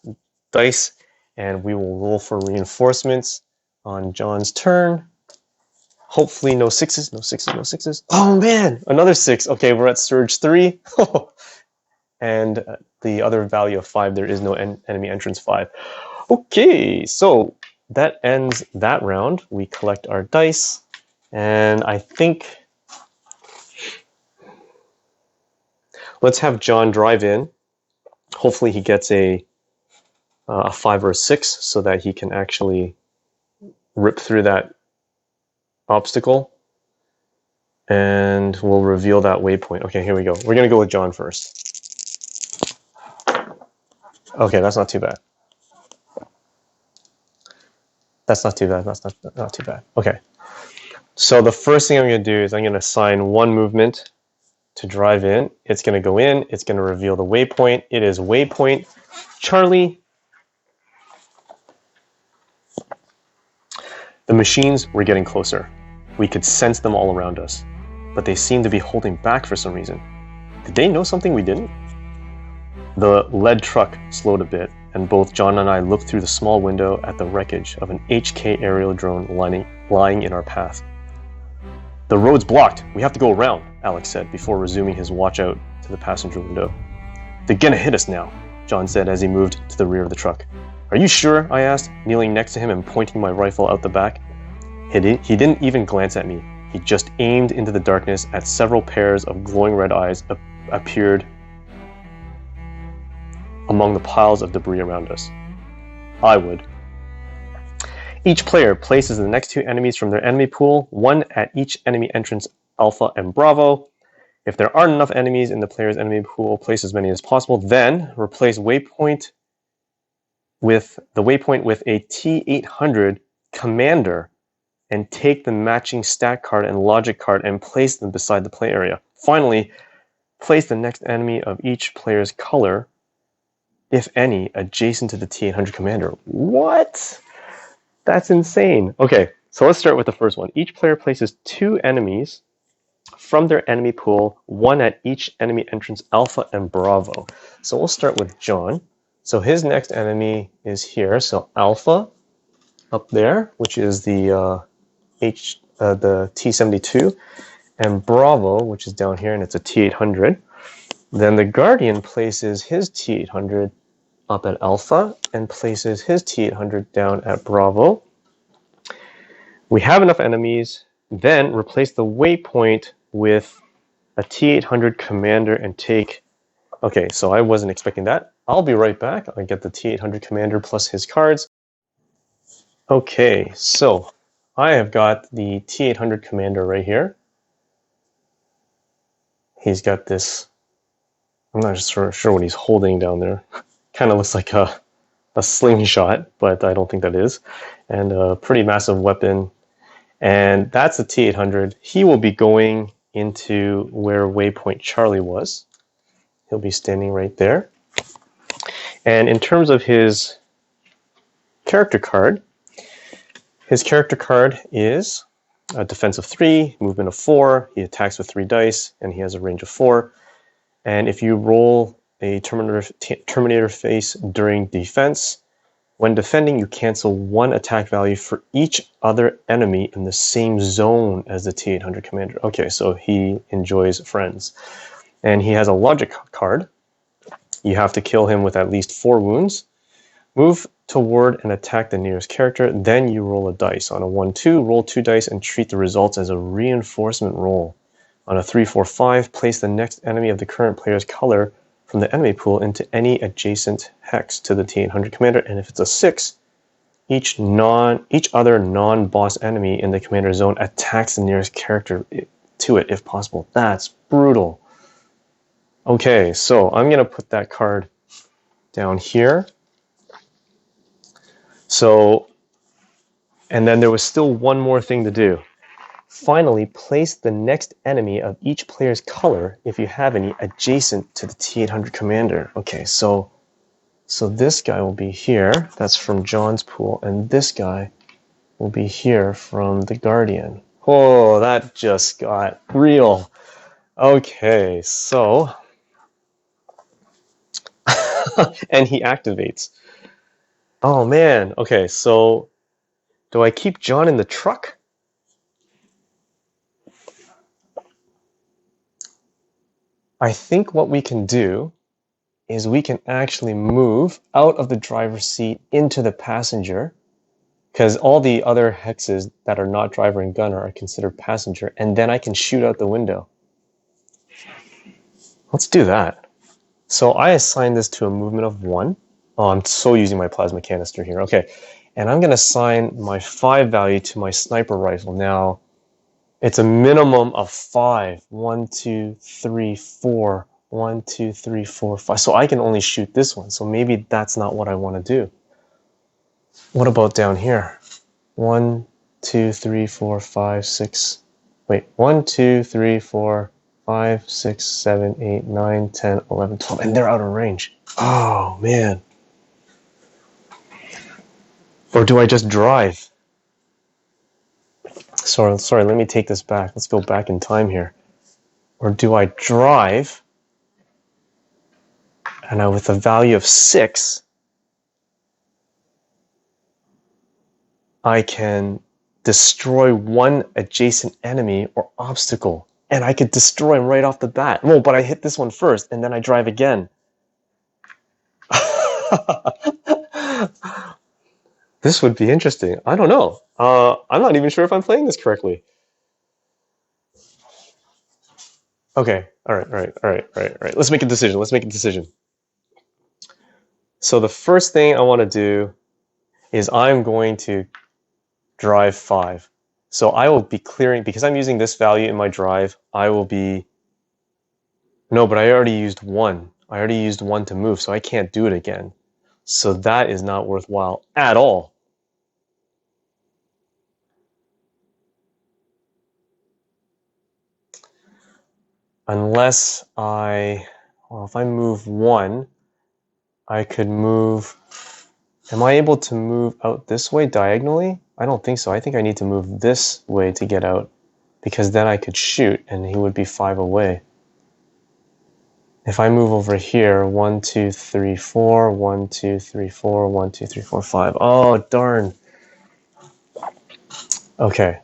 dice, and we will roll for reinforcements on John's turn. Hopefully no 6s, no 6s, no 6s. Oh man, another 6. Okay, we're at surge 3. And the other value of 5, there is no enemy entrance 5. Okay, so that ends that round. We collect our dice. And I think let's have John drive in. Hopefully he gets a 5 or a 6 so that he can actually rip through that obstacle. And we'll reveal that waypoint. Okay, here we go. We're going to go with John first. Okay, that's not too bad. That's not too bad. That's not too bad. Okay. So the first thing I'm going to do is I'm going to assign 1 movement to drive in. It's going to go in. It's going to reveal the waypoint. It is Waypoint Charlie. The machines were getting closer. We could sense them all around us, but they seemed to be holding back for some reason. Did they know something we didn't? The lead truck slowed a bit, and both John and I looked through the small window at the wreckage of an HK aerial drone lying in our path. The road's blocked. We have to go around, Alex said before resuming his watch out to the passenger window. They're gonna hit us now, John said as he moved to the rear of the truck. Are you sure? I asked, kneeling next to him and pointing my rifle out the back. He didn't even glance at me. He just aimed into the darkness at several pairs of glowing red eyes appeared among the piles of debris around us. I would. Each player places the next 2 enemies from their enemy pool, 1 at each enemy entrance Alpha and Bravo. If there aren't enough enemies in the player's enemy pool, place as many as possible. Then replace Waypoint with the Waypoint with a T800 Commander and take the matching stat card and logic card and place them beside the play area. Finally, place the next enemy of each player's color, if any, adjacent to the T800 Commander. What? That's insane. Okay, so let's start with the first one. Each player places 2 enemies from their enemy pool, 1 at each enemy entrance Alpha and Bravo. So we'll start with John. So his next enemy is here. So Alpha up there, which is the T72, and Bravo, which is down here, and it's a T800. Then the Guardian places his T800 up at Alpha and places his T800 down at Bravo. We have enough enemies. Then replace the Waypoint with a T800 Commander and take... Okay, so I wasn't expecting that. I'll be right back. I'll get the T800 Commander plus his cards. Okay, so I have got the T800 Commander right here. He's got this... I'm not sure what he's holding down there. Kind of looks like a slingshot, but I don't think that is. And a pretty massive weapon. And that's the T800. He will be going into where Waypoint Charlie was. He'll be standing right there. And in terms of his character card, his character card is a defense of 3, movement of 4, he attacks with 3 dice, and he has a range of 4. And if you roll a Terminator face during defense, when defending, you cancel 1 attack value for each other enemy in the same zone as the T800 Commander. Okay, so he enjoys friends. And he has a logic card. You have to kill him with at least 4 wounds. Move toward and attack the nearest character, then you roll a dice. On a 1-2, roll 2 dice and treat the results as a reinforcement roll. On a 3-4-5, place the next enemy of the current player's color from the enemy pool into any adjacent hex to the T800 Commander, and if it's a 6, each other non-boss enemy in the commander zone attacks the nearest character to it if possible. That's brutal. Okay, so I'm going to put that card down here. So, and then there was still one more thing to do. Finally, place the next enemy of each player's color, if you have any, adjacent to the T800 Commander. Okay, so this guy will be here. That's from John's pool. And this guy will be here from the Guardian. Oh, that just got real. Okay, so... and he activates. Oh, man. Okay, so do I keep John in the truck? I think what we can do is we can actually move out of the driver's seat into the passenger, because all the other hexes that are not driver and gunner are considered passenger, and then I can shoot out the window. Let's do that. So I assign this to a movement of 1. Oh, I'm so using my plasma canister here. Okay, and I'm going to assign my 5 value to my sniper rifle. Now, it's a minimum of 5. 1, 2, 3, 4. 1, 2, 3, 4, 5. So I can only shoot this one. So maybe that's not what I want to do. What about down here? 1, 2, 3, 4, 5, 6. Wait, 1, 2, 3, 4, 5, 6, 7, 8, 9, 10, 11, 12. And they're out of range. Oh, man. Or do I just drive? Sorry, let me take this back. Let's go back in time here. Or do I drive, and with a value of 6, I can destroy 1 adjacent enemy or obstacle. And I could destroy him right off the bat. Well, but I hit this one first, and then I drive again. This would be interesting. I don't know. I'm not even sure if I'm playing this correctly. Okay, all right. Let's make a decision. So the first thing I want to do is I'm going to drive 5. So I will be clearing, because I'm using this value in my drive, I will be... No, but I already used 1. I already used 1 to move, so I can't do it again. So that is not worthwhile at all. Unless well, if I move 1, I could move, am I able to move out this way diagonally? I don't think so. I think I need to move this way to get out, because then I could shoot and he would be 5 away. If I move over here, 1, 2, 3, 4, 1, 2, 3, 4, 1, 2, 3, 4, 5. Oh, darn. Okay.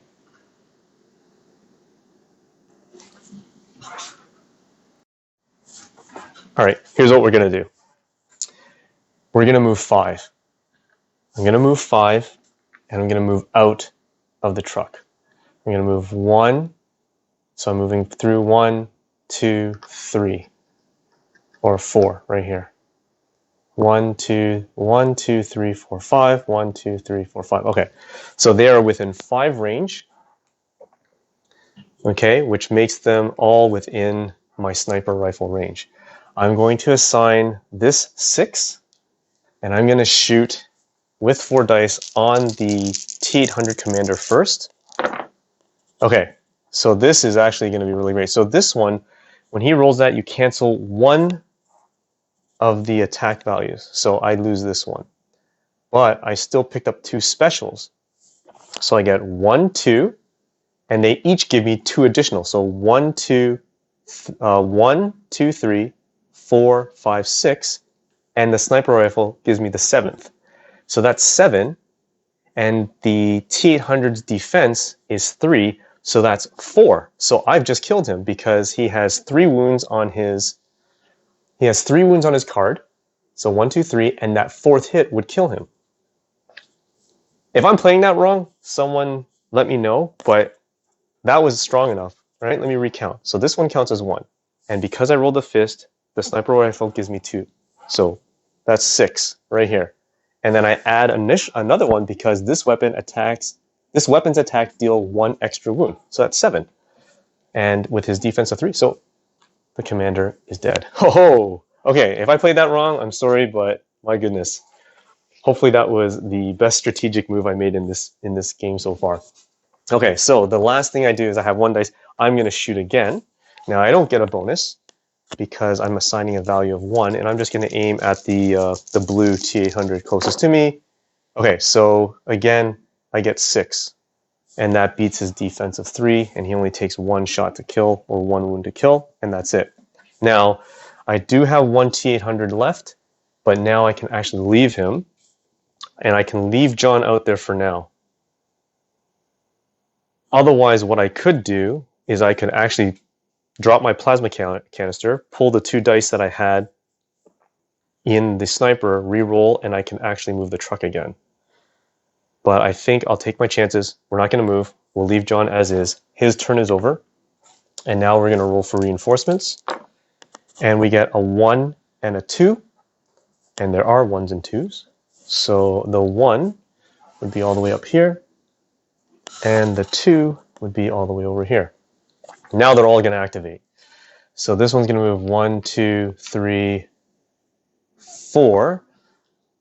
All right, here's what we're going to do. We're going to move 5. I'm going to move 5, and I'm going to move out of the truck. I'm going to move 1, so I'm moving through 1, 2, 3, or 4 right here. 1, 2, 1, 2, 3, 4, 5, 1, 2, 3, 4, 5. Okay, so they are within 5 range, okay, which makes them all within my sniper rifle range. I'm going to assign this 6, and I'm going to shoot with 4 dice on the T800 Commander first. Okay, so this is actually going to be really great. So this one, when he rolls that, you cancel 1 of the attack values. So I lose this one. But I still picked up 2 specials. So I get 1, 2, and they each give me 2 additional. So 1, 2, 3, 4, 5, 6, and the sniper rifle gives me the 7th. So that's 7, and the T800's defense is 3, so that's 4. So I've just killed him because he has 3 wounds on his card. So 1, 2, 3, and that 4th hit would kill him. If I'm playing that wrong, someone let me know, but that was strong enough, right? Let me recount. So this one counts as 1, and because I rolled a fist, the sniper rifle gives me 2. So that's 6 right here. And then I add another one because this weapon's attack deal 1 extra wound. So that's 7. And with his defense of 3, so the commander is dead. Ho! Okay, if I played that wrong, I'm sorry, but my goodness. Hopefully that was the best strategic move I made in this game so far. Okay, so the last thing I do is I have 1 dice. I'm going to shoot again. Now I don't get a bonus because I'm assigning a value of 1, and I'm just going to aim at the blue T800 closest to me. Okay, so again, I get 6, and that beats his defense of 3, and he only takes 1 shot to kill, or 1 wound to kill, and that's it. Now, I do have 1 T800 left, but now I can actually leave him, and I can leave John out there for now. Otherwise, what I could do is I could actually drop my plasma canister, pull the 2 dice that I had in the sniper, re-roll, and I can actually move the truck again. But I think I'll take my chances. We're not going to move. We'll leave John as is. His turn is over. And now we're going to roll for reinforcements. And we get a 1 and a 2. And there are 1s and 2s. So the 1 would be all the way up here. And the 2 would be all the way over here. Now they're all going to activate. So this one's going to move 1, 2, 3, 4.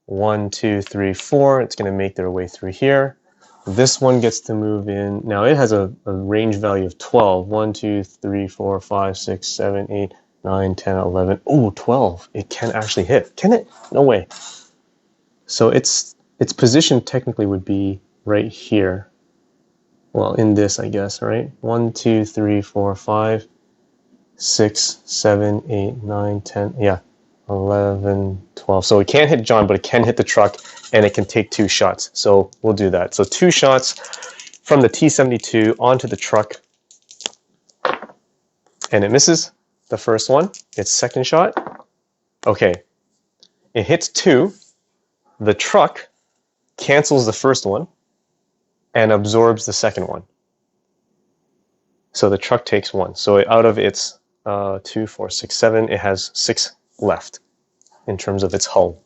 1, 2, 3, 4. It's going to make their way through here. This one gets to move in. Now it has a range value of 12. 1, 2, 3, 4, 5, 6, 7, 8, 9, 10, 11. Oh, 12. It can actually hit. Can it? No way. So its position technically would be right here. Well, in this, I guess, right? 1, 2, 3, 4, 5, 6, 7, 8, 9, 10. Yeah. 11, 12. So it can't hit John, but it can hit the truck, and it can take 2 shots. So we'll do that. So 2 shots from the T-72 onto the truck, and it misses the first one. Its second shot. Okay. It hits 2. The truck cancels the first one and absorbs the second one. So the truck takes 1. So out of its 2, 4, 6, 7, it has 6 left in terms of its hull.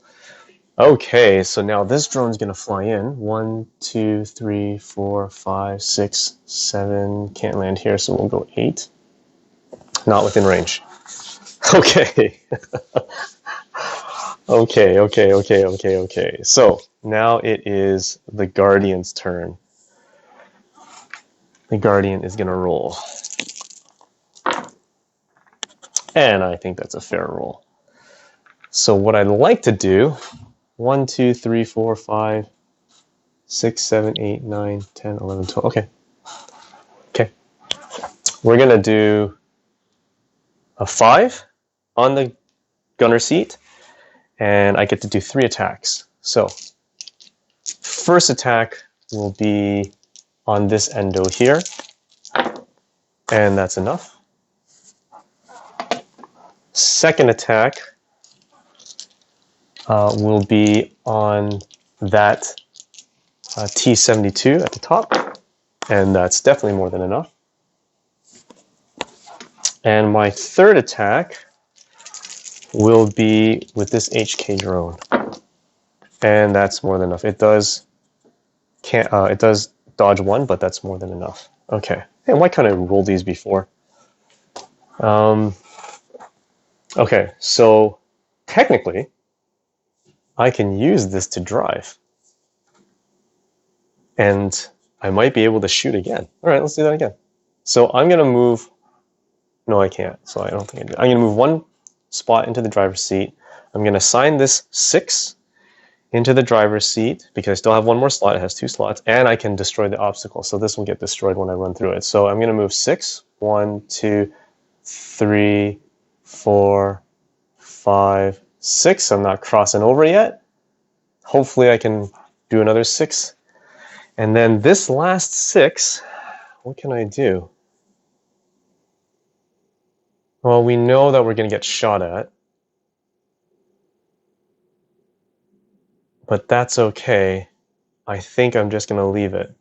Okay, so now this drone's going to fly in. 1, 2, 3, 4, 5, 6, 7. Can't land here, so we'll go 8. Not within range. Okay. Okay. So now it is the Guardian's turn. The Guardian is going to roll. And I think that's a fair roll. So what I'd like to do, 1, 2, 3, 4, 5, 6, 7, 8, 9, 10, 11, 12. Okay. We're going to do a 5 on the gunner seat. And I get to do 3 attacks. So first attack will be on this endo here. And that's enough. Second attack will be on that T72 at the top. And that's definitely more than enough. And my third attack will be with this HK drone. And that's more than enough. It does dodge 1, but that's more than enough. Okay. Hey, why can't I roll these before? Okay, so technically, I can use this to drive. And I might be able to shoot again. All right, let's do that again. So I'm going to move... No, I can't, so I don't think I do. I'm going to move 1 spot into the driver's seat. I'm going to assign this 6 into the driver's seat because I still have 1 more slot. It has 2 slots, and I can destroy the obstacle. So this will get destroyed when I run through it. So I'm going to move 6. 1, 2, 3, 4, 5, 6. I'm not crossing over yet. Hopefully I can do another 6. And then this last 6, what can I do? Well, we know that we're going to get shot at. But that's okay. I think I'm just going to leave it.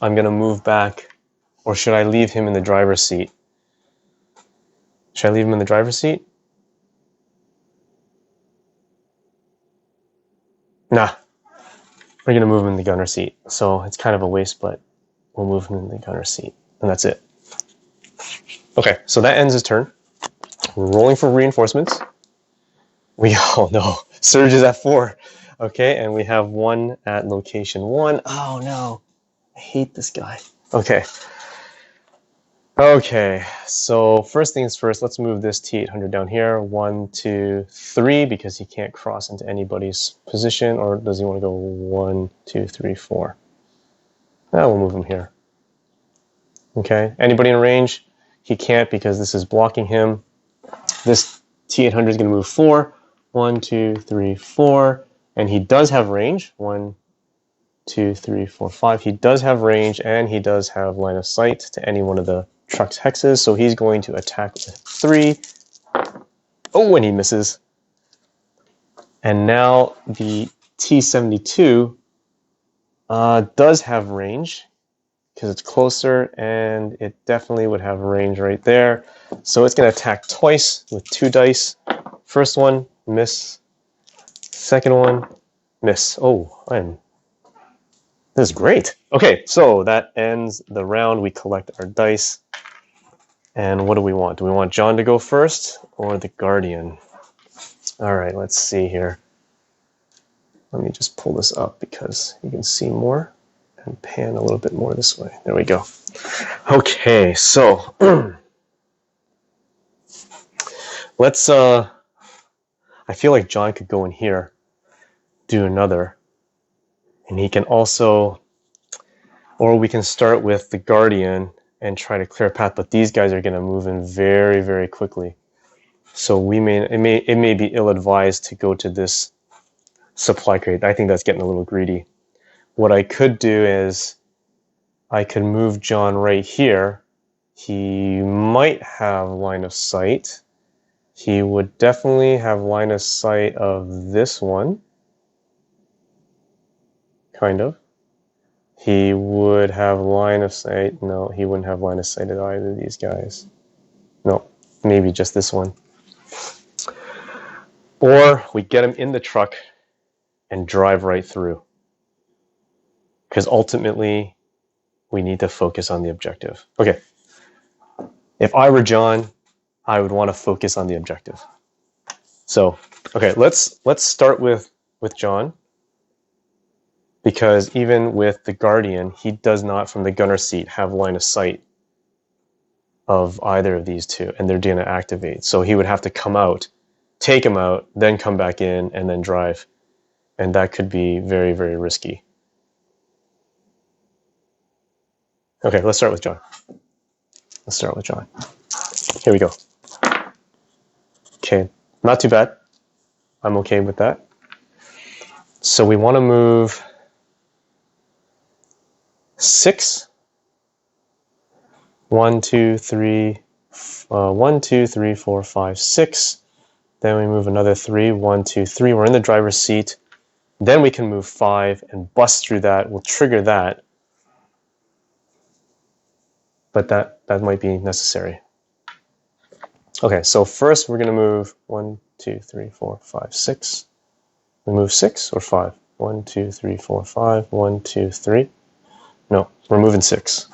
I'm going to move back. Or should I leave him in the driver's seat? Should I leave him in the driver's seat? Nah. We're going to move him in the gunner seat. So it's kind of a waste, but we'll move him in the gunner seat. And that's it. Okay, so that ends his turn. We're rolling for reinforcements. Oh no, Surge is at 4. Okay, and we have 1 at location 1. Oh no, I hate this guy. Okay. Okay, so first things first, let's move this T800 down here. 1, 2, 3, because he can't cross into anybody's position, or does he want to go 1, 2, 3, 4? Now we'll move him here. Okay, anybody in range? He can't because this is blocking him. This T800 is going to move 4. 1, 2, 3, 4. And he does have range. 1, 2, 3, 4, 5. He does have range, and he does have line of sight to any one of the truck's hexes. So he's going to attack with 3. Oh, and he misses. And now the T72 does have range because it's closer, and it definitely would have range right there. So it's going to attack twice with 2 dice. First one, miss. Second one, miss. Oh, this is great. Okay, so that ends the round. We collect our dice. And what do we want? Do we want John to go first or the Guardian? All right, let's see here. Let me just pull this up because you can see more and pan a little bit more this way. There we go. Okay, so let's, I feel like John could go in here, do another, and he can also, or we can start with the Guardian and try to clear a path, but these guys are going to move in very, very quickly. So it may be ill-advised to go to this supply crate. I think that's getting a little greedy. What I could do is I could move John right here. He might have line of sight. He would definitely have line of sight of this one. Kind of. He would have line of sight. No, he wouldn't have line of sight at either of these guys. No, maybe just this one. Or we get him in the truck and drive right through. Because ultimately, we need to focus on the objective. Okay. If I were John, I would want to focus on the objective. So, okay, let's start with John, because even with the Guardian, he does not, from the gunner seat, have line of sight of either of these two, and they're going to activate. So he would have to come out, take him out, then come back in, and then drive. And that could be very, very risky. Okay, let's start with John. Let's start with John. Here we go. Okay, not too bad. I'm okay with that. So we want to move 6. 1, 2, 3, 1, 2, 3, 4, 5, 6. Then we move another 3, 1, 2, 3. We're in the driver's seat. Then we can move 5 and bust through that. We'll trigger that. But that might be necessary. Okay, so first we're going to move 1, 2, 3, 4, 5, 6. We move 6 or 5? 1, 2, 3, 4, 5. 1, 2, 3. No, we're moving 6.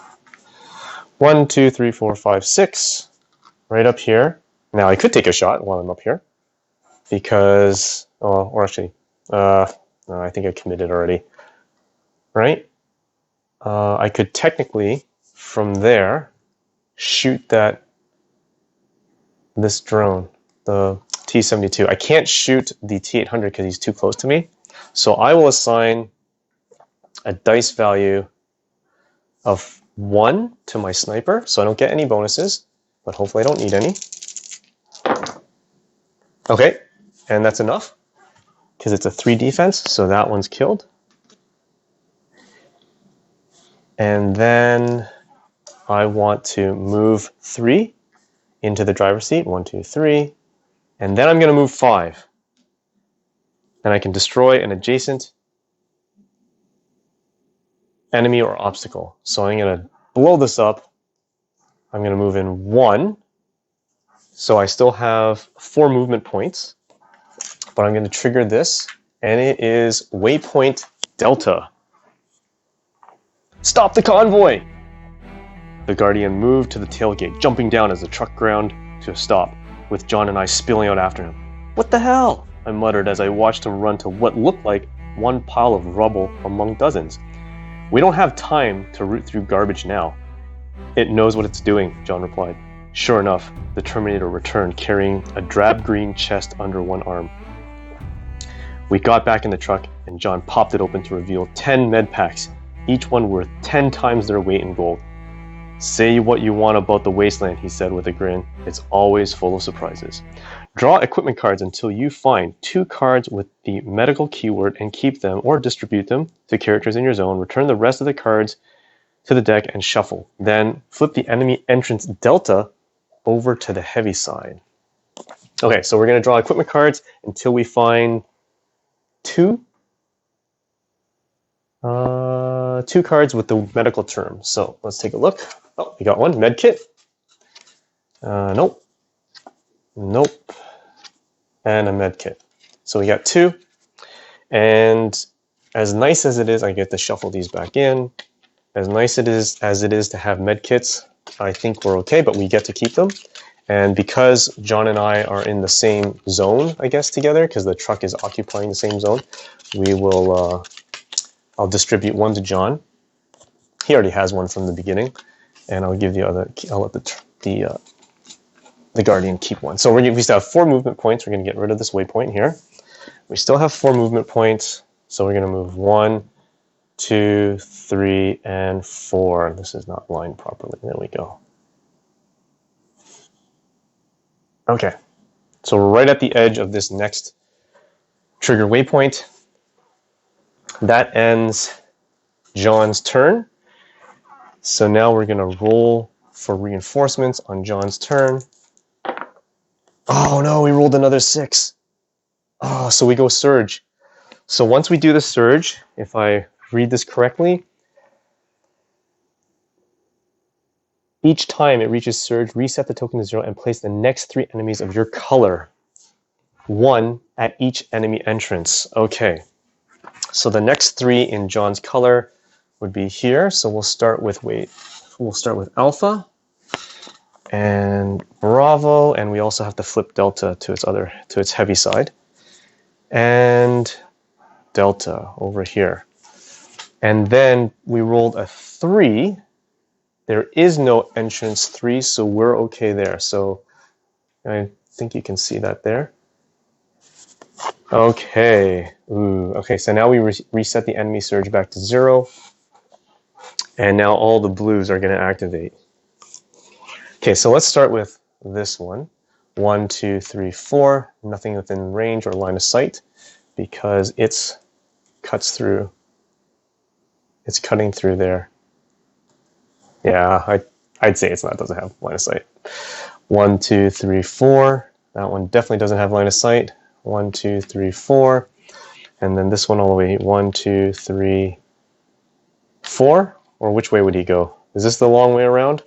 1, 2, 3, 4, 5, 6. Right up here. Now I could take a shot while I'm up here, because, or actually, no, I think I committed already. Right? I could technically, from there, shoot this drone, the T-72. I can't shoot the T800 because he's too close to me. So I will assign a dice value of 1 to my sniper, so I don't get any bonuses, but hopefully I don't need any. Okay, and that's enough, because it's a 3 defense, so that one's killed. And then I want to move 3 into the driver's seat. 1, 2, 3. And then I'm going to move 5. And I can destroy an adjacent enemy or obstacle. So I'm going to blow this up. I'm going to move in 1. So I still have 4 movement points. But I'm going to trigger this. And it is Waypoint Delta. Stop the convoy! The Guardian moved to the tailgate, jumping down as the truck ground to a stop, with John and I spilling out after him. What the hell? I muttered as I watched him run to what looked like one pile of rubble among dozens. We don't have time to root through garbage now. It knows what it's doing, John replied. Sure enough, the Terminator returned, carrying a drab green chest under one arm. We got back in the truck, and John popped it open to reveal 10 med packs, each one worth 10 times their weight in gold. Say what you want about the wasteland, he said with a grin. It's always full of surprises. Draw equipment cards until you find 2 cards with the medical keyword and keep them or distribute them to characters in your zone. Return the rest of the cards to the deck and shuffle. Then flip the enemy entrance Delta over to the heavy side. Okay, so we're going to draw equipment cards until we find 2 cards with the medical term. So let's take a look. Oh, we got one. Med kit. Nope. Nope. And a med kit. So we got 2. And as nice as it is, I get to shuffle these back in. As nice as it is to have med kits, I think we're okay, but we get to keep them. And because John and I are in the same zone, I guess, together, because the truck is occupying the same zone, we will, I'll distribute 1 to John. He already has 1 from the beginning. And I'll give the other, I'll let the Guardian keep 1. So we still have 4 movement points. We're going to get rid of this waypoint here. We still have 4 movement points. So we're going to move 1, 2, 3, and 4. This is not lined properly. There we go. Okay. So we're right at the edge of this next trigger waypoint. That ends John's turn. So now we're going to roll for reinforcements on John's turn. Oh no, we rolled another 6. Oh, so we go surge. So once we do the surge, if I read this correctly, each time it reaches surge, reset the token to 0 and place the next 3 enemies of your color, 1 at each enemy entrance. Okay, so the next 3 in John's color would be here. So we'll start with Alpha. and Bravo, and we also have to flip Delta to its heavy side, and Delta over here. And then we rolled a 3. There is no entrance 3, so we're okay there. So I think you can see that there. Okay. Ooh. Okay, so now we reset the enemy surge back to 0. And now all the blues are going to activate. Okay, so let's start with this one. 1, 2, 3, 4. Nothing within range or line of sight because it's cutting through there. Yeah, I'd say doesn't have line of sight. 1, 2, 3, 4. That one definitely doesn't have line of sight. 1, 2, 3, 4. And then this one all the way 1, 2, 3, 4. Or which way would he go? Is this the long way around?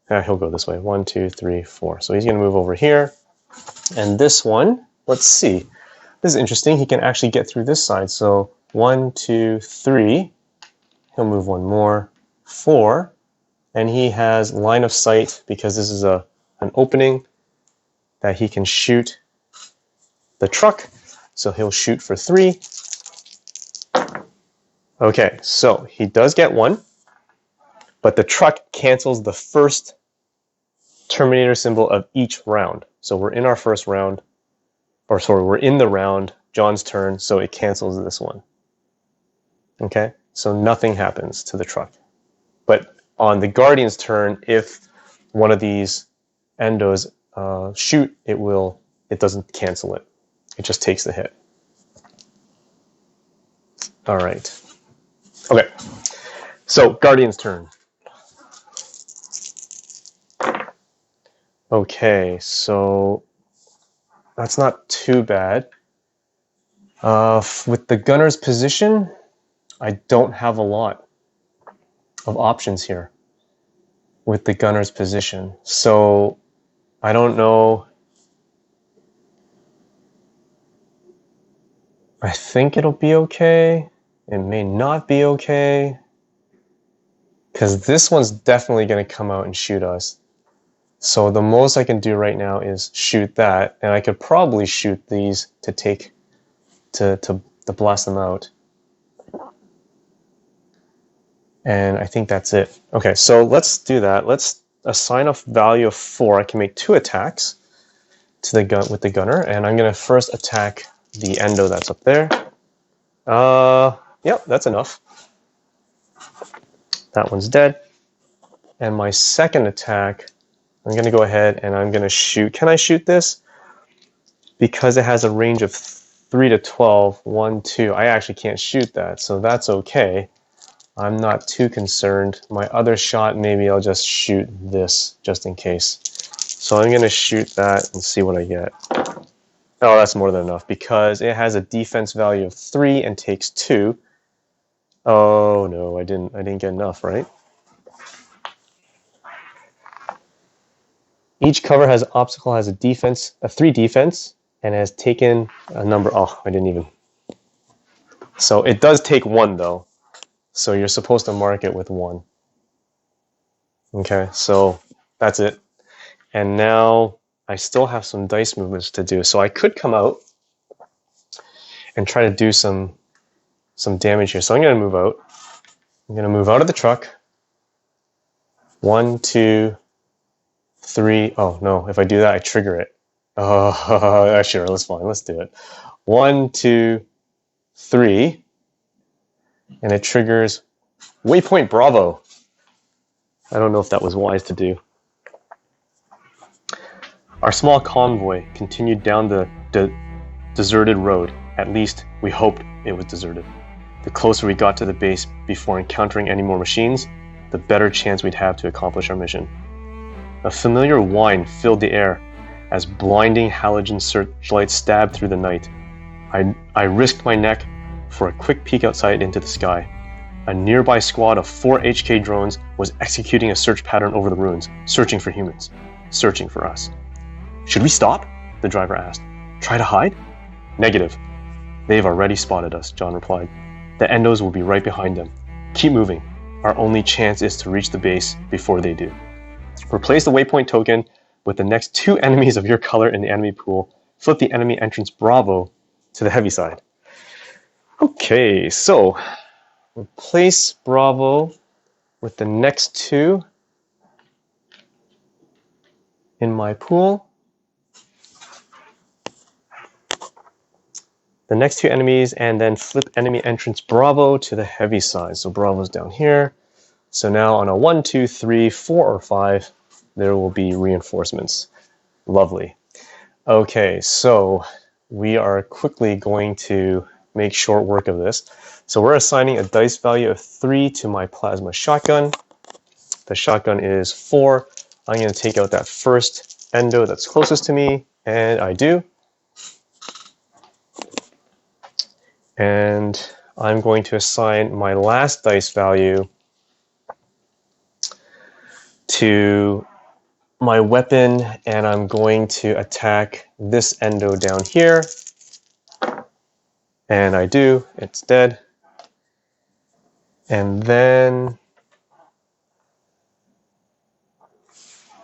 Yeah, he'll go this way. 1, 2, 3, 4. So he's going to move over here. And this one, let's see. This is interesting. He can actually get through this side. So 1, 2, 3. He'll move one more. 4. And he has line of sight because this is an opening that he can shoot the truck. So he'll shoot for 3. Okay, so he does get 1, but the truck cancels the first Terminator symbol of each round. So we're in our first round, or sorry, we're in the round, John's turn, so it cancels this one. Okay, so nothing happens to the truck. But on the Guardian's turn, if one of these endos shoot, it doesn't cancel it. It just takes the hit. All right. Okay. So Guardian's turn. Okay, so that's not too bad. With the gunner's position, I don't have a lot of options here with the gunner's position. So I don't know. I think it'll be okay. It may not be okay. Because this one's definitely going to come out and shoot us. So the most I can do right now is shoot that. And I could probably shoot these to blast them out. And I think that's it. Okay, so let's do that. Let's assign a value of 4. I can make 2 attacks to the gun with the gunner, and I'm going to first attack the endo that's up there. Yep, that's enough. That one's dead. And my second attack, I'm going to go ahead and I'm going to shoot. Can I shoot this? Because it has a range of 3 to 12, 1, 2. I actually can't shoot that, so that's okay. I'm not too concerned. My other shot, maybe I'll just shoot this just in case. So I'm going to shoot that and see what I get. Oh, that's more than enough because it has a defense value of 3 and takes 2. Oh no, I didn't get enough, right? Each cover has obstacle has a 3 defense and has taken a number. Oh, I didn't even. So it does take 1 though. So you're supposed to mark it with 1. Okay, so that's it. And now I still have some dice movements to do. So I could come out and try to do some damage here. So I'm going to move out. I'm going to move out of the truck. 1, 2, 3. Oh no, if I do that, I trigger it. Oh, sure, that's fine. Let's do it. 1, 2, 3. And it triggers Waypoint Bravo. I don't know if that was wise to do. Our small convoy continued down the deserted road. At least, we hoped it was deserted. The closer we got to the base before encountering any more machines, the better chance we'd have to accomplish our mission. A familiar whine filled the air as blinding halogen searchlights stabbed through the night. I risked my neck for a quick peek outside into the sky. A nearby squad of 4 HK drones was executing a search pattern over the ruins, searching for humans, searching for us. Should we stop? The driver asked. Try to hide? Negative. They've already spotted us, John replied. The endos will be right behind them. Keep moving. Our only chance is to reach the base before they do. Replace the waypoint token with the next 2 enemies of your color in the enemy pool. Flip the enemy entrance Bravo to the heavy side. Okay, so replace Bravo with the next 2 in my pool. The next 2 enemies, and then flip enemy entrance Bravo to the heavy side. So Bravo's down here. So now on a 1, 2, 3, 4, or 5, there will be reinforcements. Lovely. Okay, so we are quickly going to make short work of this. So we're assigning a dice value of 3 to my plasma shotgun. The shotgun is 4. I'm going to take out that first endo that's closest to me, and I do. And I'm going to assign my last dice value to my weapon, and I'm going to attack this endo down here. And I do. It's dead. And then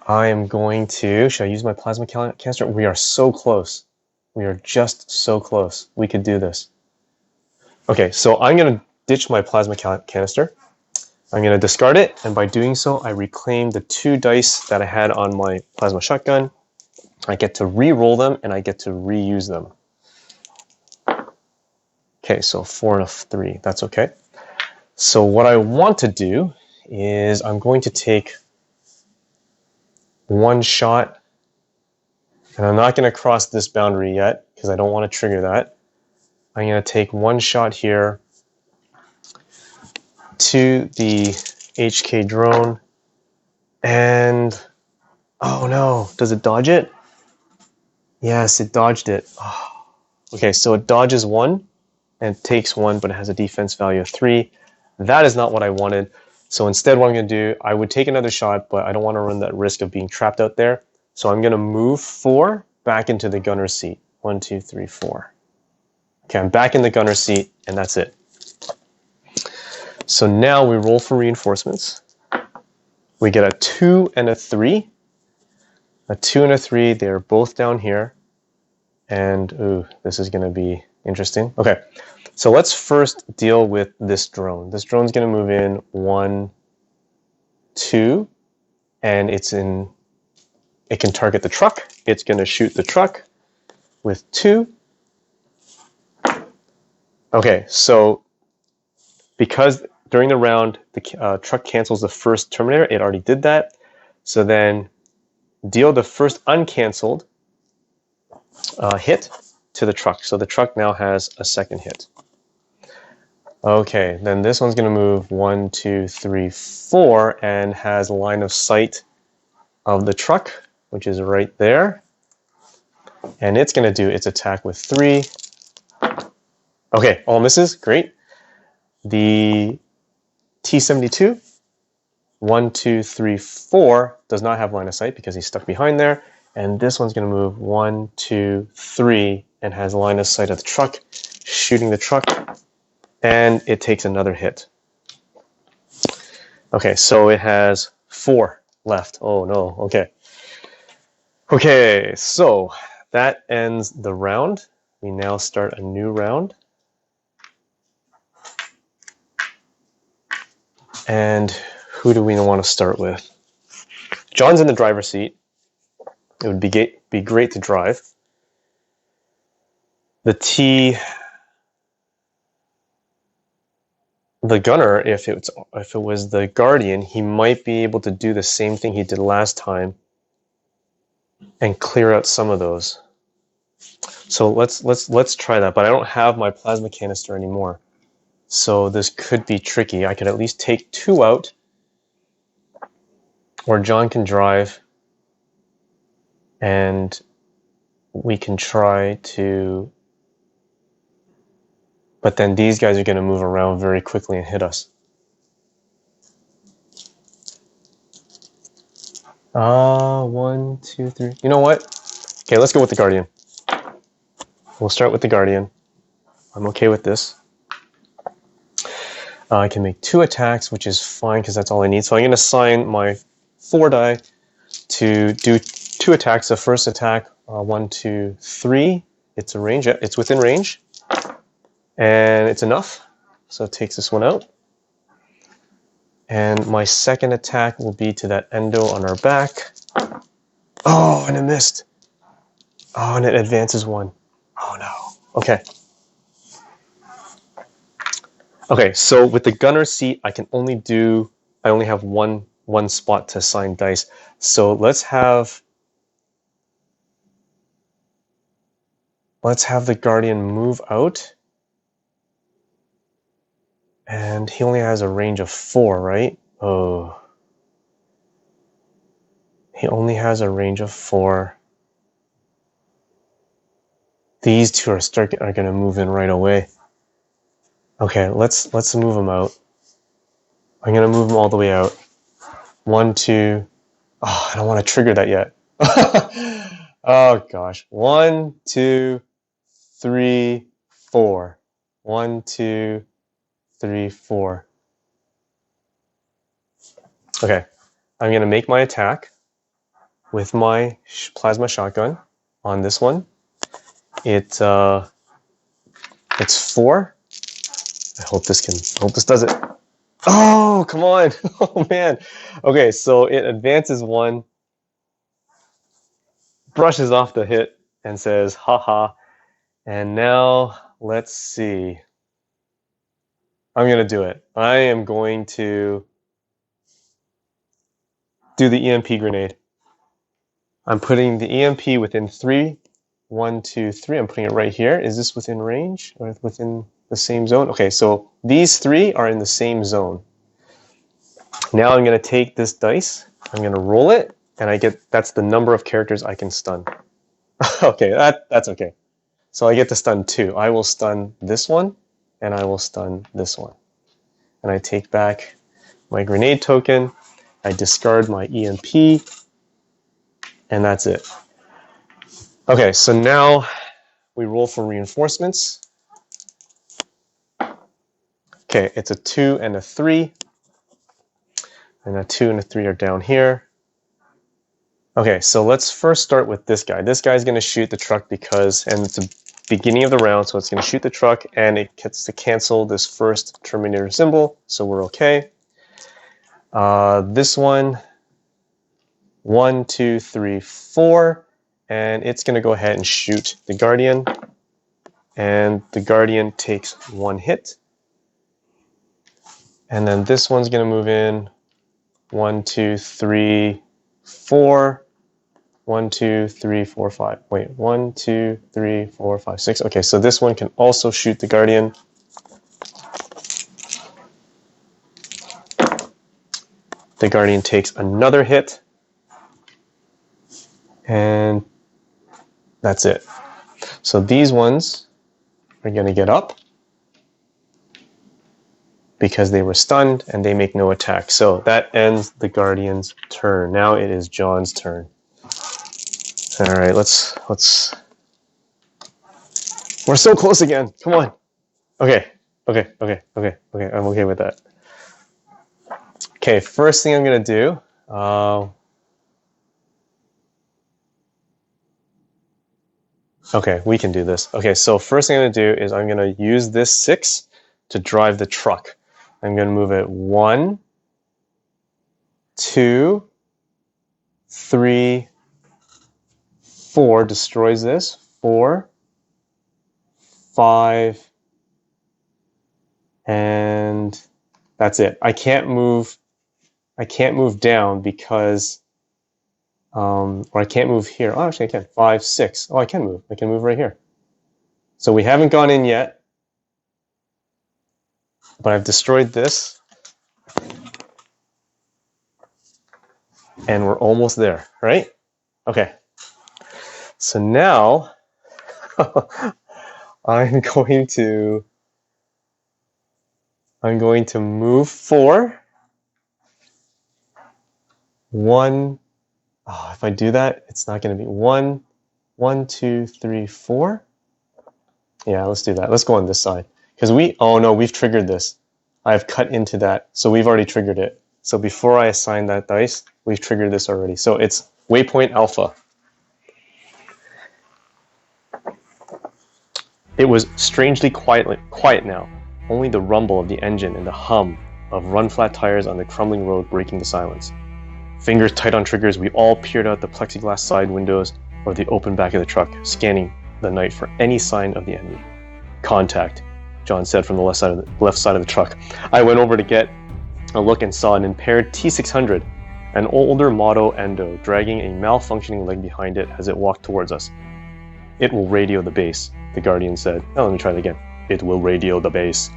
I am going to... Should I use my plasma canister? We are so close. We are just so close. We could do this. Okay, so I'm going to ditch my plasma canister. I'm going to discard it, and by doing so, I reclaim the 2 dice that I had on my plasma shotgun. I get to re-roll them, and I get to reuse them. Okay, so 4 and a 3. That's okay. So what I want to do is I'm going to take 1 shot, and I'm not going to cross this boundary yet, because I don't want to trigger that. I'm going to take 1 shot here to the HK drone, and oh no, does it dodge it? Yes, it dodged it. Oh. Okay, so it dodges 1 and takes 1, but it has a defense value of 3. That is not what I wanted. So instead what I'm going to do, I would take another shot, but I don't want to run that risk of being trapped out there. So I'm going to move 4 back into the gunner's seat. 1, 2, 3, 4. Okay, I'm back in the gunner's seat, and that's it. So now we roll for reinforcements. We get a 2 and a 3. A 2 and a 3, they're both down here. And, ooh, this is going to be interesting. Okay, so let's first deal with this drone. This drone's going to move in 1, 2, and it can target the truck. It's going to shoot the truck with 2. Okay, so because during the round, the truck cancels the first Terminator, it already did that. So then deal the first uncancelled hit to the truck. So the truck now has a second hit. Okay, then this one's going to move 1, 2, 3, 4 and has line of sight of the truck, which is right there. And it's going to do its attack with 3. Okay, all misses. Great. The T-72, 1, 2, 3, 4 does not have line of sight because he's stuck behind there. And this one's going to move 1, 2, 3 and has line of sight of the truck, shooting the truck, and it takes another hit. Okay, so it has 4 left. Oh no, okay. Okay, so that ends the round. We now start a new round. And who do we want to start with? John's in the driver's seat. It would be great to drive. The gunner, if it was the Guardian, he might be able to do the same thing he did last time and clear out some of those. So let's try that. But I don't have my plasma canister anymore. So this could be tricky. I could at least take 2 out, or John can drive, and we can try to... But then these guys are going to move around very quickly and hit us. 1, 2, 3. You know what? Okay, let's go with the Guardian. We'll start with the Guardian. I'm okay with this. I can make 2 attacks, which is fine because that's all I need. So I'm going to assign my 4 die to do 2 attacks. The first attack, 1, 2, 3. It's a range. It's within range, and it's enough. So it takes this one out. And my second attack will be to that endo on our back. Oh, and it missed. Oh, and it advances 1. Oh no. Okay. Okay, so with the gunner seat, I only have one spot to assign dice. So let's have the Guardian move out. And he only has a range of 4, right? Oh. He only has a range of 4. These two are going to move in right away. Okay, let's move them out. I'm going to move them all the way out. 1, 2. Oh, I don't want to trigger that yet. Oh gosh. 1, 2, 3, 4. 1, 2, 3, 4. Okay, I'm going to make my attack with my plasma shotgun on this one. It's 4. I hope this does it. Oh, come on. Oh man. Okay, so it advances 1, brushes off the hit, and says, haha. And now, let's see. I'm going to do it. I am going to do the EMP grenade. I'm putting the EMP within 3. 1, 2, 3. I'm putting it right here. Is this within range or within the same zone? Okay, so these 3 are in the same zone. Now I'm going to take this dice. I'm going to roll it, and that's the number of characters I can stun. Okay, that's okay. So I get to stun 2. I will stun this one, and I will stun this one. And I take back my grenade token. I discard my EMP, and that's it. Okay, so now we roll for reinforcements. Okay, it's a 2 and a 3. And a 2 and a 3 are down here. Okay, so let's first start with this guy. This guy's going to shoot the truck and it's the beginning of the round, so it's going to shoot the truck, and it gets to cancel this first Terminator symbol, so we're okay. This one, 1, 2, 3, 4, and it's going to go ahead and shoot the Guardian, and the Guardian takes 1 hit. And then this one's going to move in, 1, 2, 3, 4. 1, 2, 3, 4, 5. Wait, 1, 2, 3, 4, 5, 6. Okay, so this one can also shoot the Guardian. The Guardian takes another hit. And that's it. So these ones are going to get up because they were stunned and they make no attack. So that ends the Guardian's turn. Now it is John's turn. All right, let's. We're so close again. Come on. Okay. I'm okay with that. Okay, first thing I'm gonna do. Okay, we can do this. Okay, so first thing I'm gonna do is I'm gonna use this 6 to drive the truck. I'm gonna move it 1, 2, 3, 4, destroys this, 4, 5, and that's it. I can't move down because, or I can't move here. Oh, actually I can, 5, 6. Oh, I can move right here. So we haven't gone in yet, but I've destroyed this, and we're almost there, right? Okay. So now I'm going to move 4. 1. Oh, if I do that, it's not going to be 1, 1, 2, 3, 4. Yeah, let's do that. Let's go on this side because oh no, we've triggered this. I've cut into that, so we've already triggered it. So before I assign that dice, we've triggered this already. So it's Waypoint Alpha. It was strangely quiet now, only the rumble of the engine and the hum of run-flat tires on the crumbling road breaking the silence. Fingers tight on triggers, we all peered out the plexiglass side windows or the open back of the truck, scanning the night for any sign of the enemy. Contact, John said from the left side of the truck. I went over to get a look and saw an impaired T800, an older Moto Endo, dragging a malfunctioning leg behind it as it walked towards us. It will radio the base, the Guardian said. Oh, let me try it again. It will radio the base.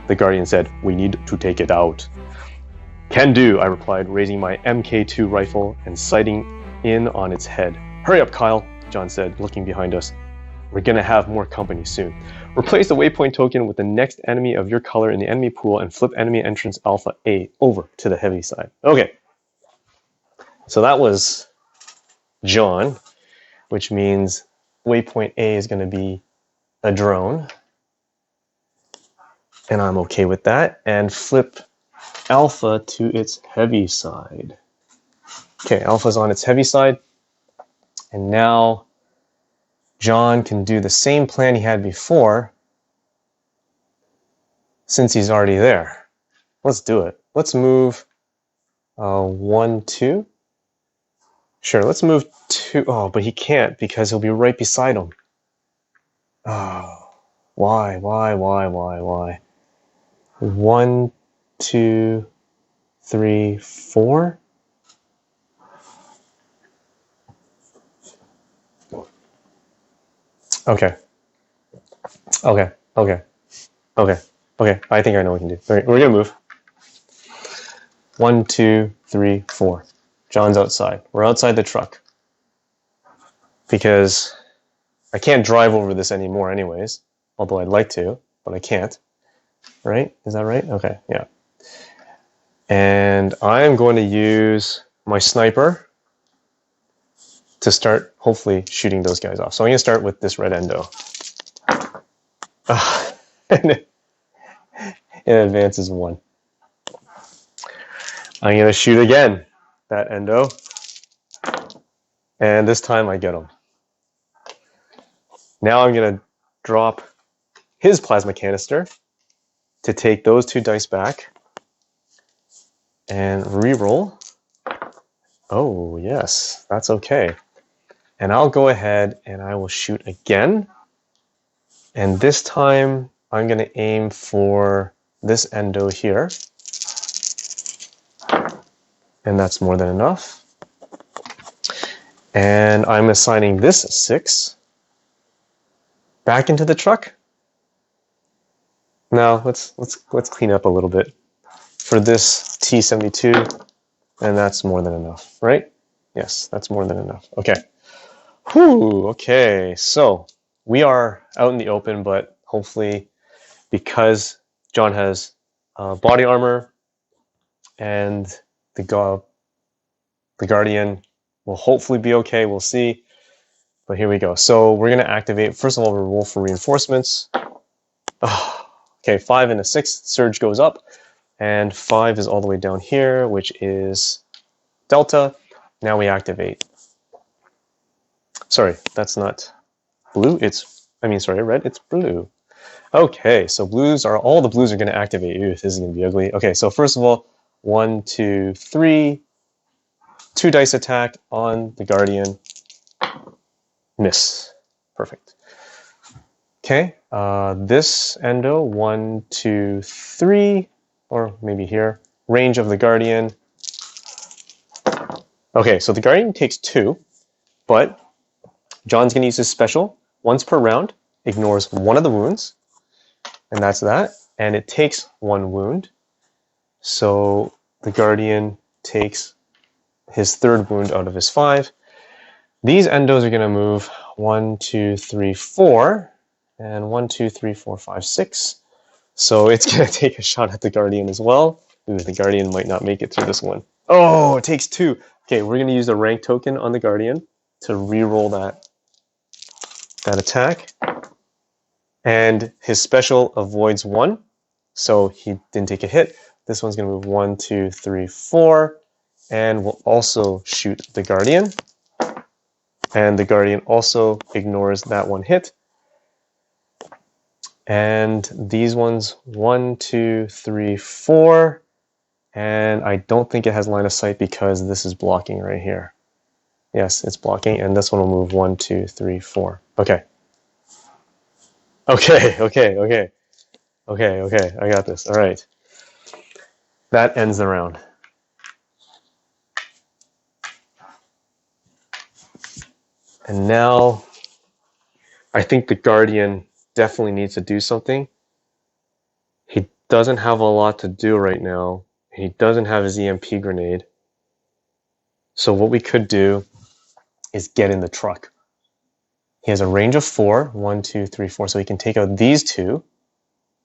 The Guardian said, we need to take it out. Can do, I replied, raising my MK2 rifle and sighting in on its head. Hurry up, Kyle, John said, looking behind us. We're gonna have more company soon. Replace the waypoint token with the next enemy of your color in the enemy pool and flip enemy entrance Alpha A over to the heavy side. Okay. So that was John, which means waypoint A is going to be a drone. And I'm okay with that. And flip Alpha to its heavy side. Okay, Alpha's on its heavy side. And now John can do the same plan he had before, since he's already there. Let's do it. Let's move 1, 2. Sure, let's move 2. Oh, but he can't because he'll be right beside him. Oh, why? 1, 2, 3, 4. Okay. I think I know what we can do. All right, we're gonna move. 1, 2, 3, 4. John's outside. We're outside the truck. Because I can't drive over this anymore anyways. Although I'd like to, but I can't. Right? Is that right? Okay, yeah. And I'm going to use my sniper to start hopefully shooting those guys off. So I'm going to start with this red endo. It advances 1. I'm going to shoot again. That endo, and this time I get him. Now I'm going to drop his plasma canister to take those 2 dice back and re-roll. Oh, yes, that's okay. And I'll go ahead and I will shoot again. And this time I'm going to aim for this endo here. And that's more than enough. And I'm assigning this 6 back into the truck. Now let's clean up a little bit for this T72, and that's more than enough, right? Yes, that's more than enough. Okay. Whew, okay, so we are out in the open, but hopefully because John has body armor and the Guardian will hopefully be okay. We'll see. But here we go. So we're going to activate. First of all, we'll roll for reinforcements. Okay, 5 and a 6. Surge goes up. And 5 is all the way down here, which is Delta. Now we activate. Sorry, that's not blue. Red. It's blue. Okay, so all the blues are going to activate. Ooh, this is going to be ugly. Okay, so first of all, 1, 2, 3. 2 dice attack on the Guardian. Miss. Perfect. Okay, this endo, 1, 2, 3, or maybe here. Range of the Guardian. Okay, so the Guardian takes 2, but John's going to use his special once per round. Ignores 1 of the wounds, and that's that. And it takes 1 wound. So the Guardian takes his 3rd wound out of his 5. These endos are going to move 1, 2, 3, 4, and 1, 2, 3, 4, 5, 6. So it's going to take a shot at the Guardian as well. Ooh, the Guardian might not make it through this one. Oh, it takes 2. Okay, we're going to use the rank token on the Guardian to re-roll that attack. And his special avoids 1, so he didn't take a hit. This one's going to move 1, 2, 3, 4. And we'll also shoot the Guardian. And the Guardian also ignores that one hit. And these ones, 1, 2, 3, 4. And I don't think it has line of sight because this is blocking right here. Yes, it's blocking, and this one will move 1, 2, 3, 4. Okay. Okay, I got this. All right. That ends the round. And now I think the Guardian definitely needs to do something. He doesn't have a lot to do right now. He doesn't have his EMP grenade. So what we could do is get in the truck. He has a range of 4. 1, 2, 3, 4. So he can take out these two,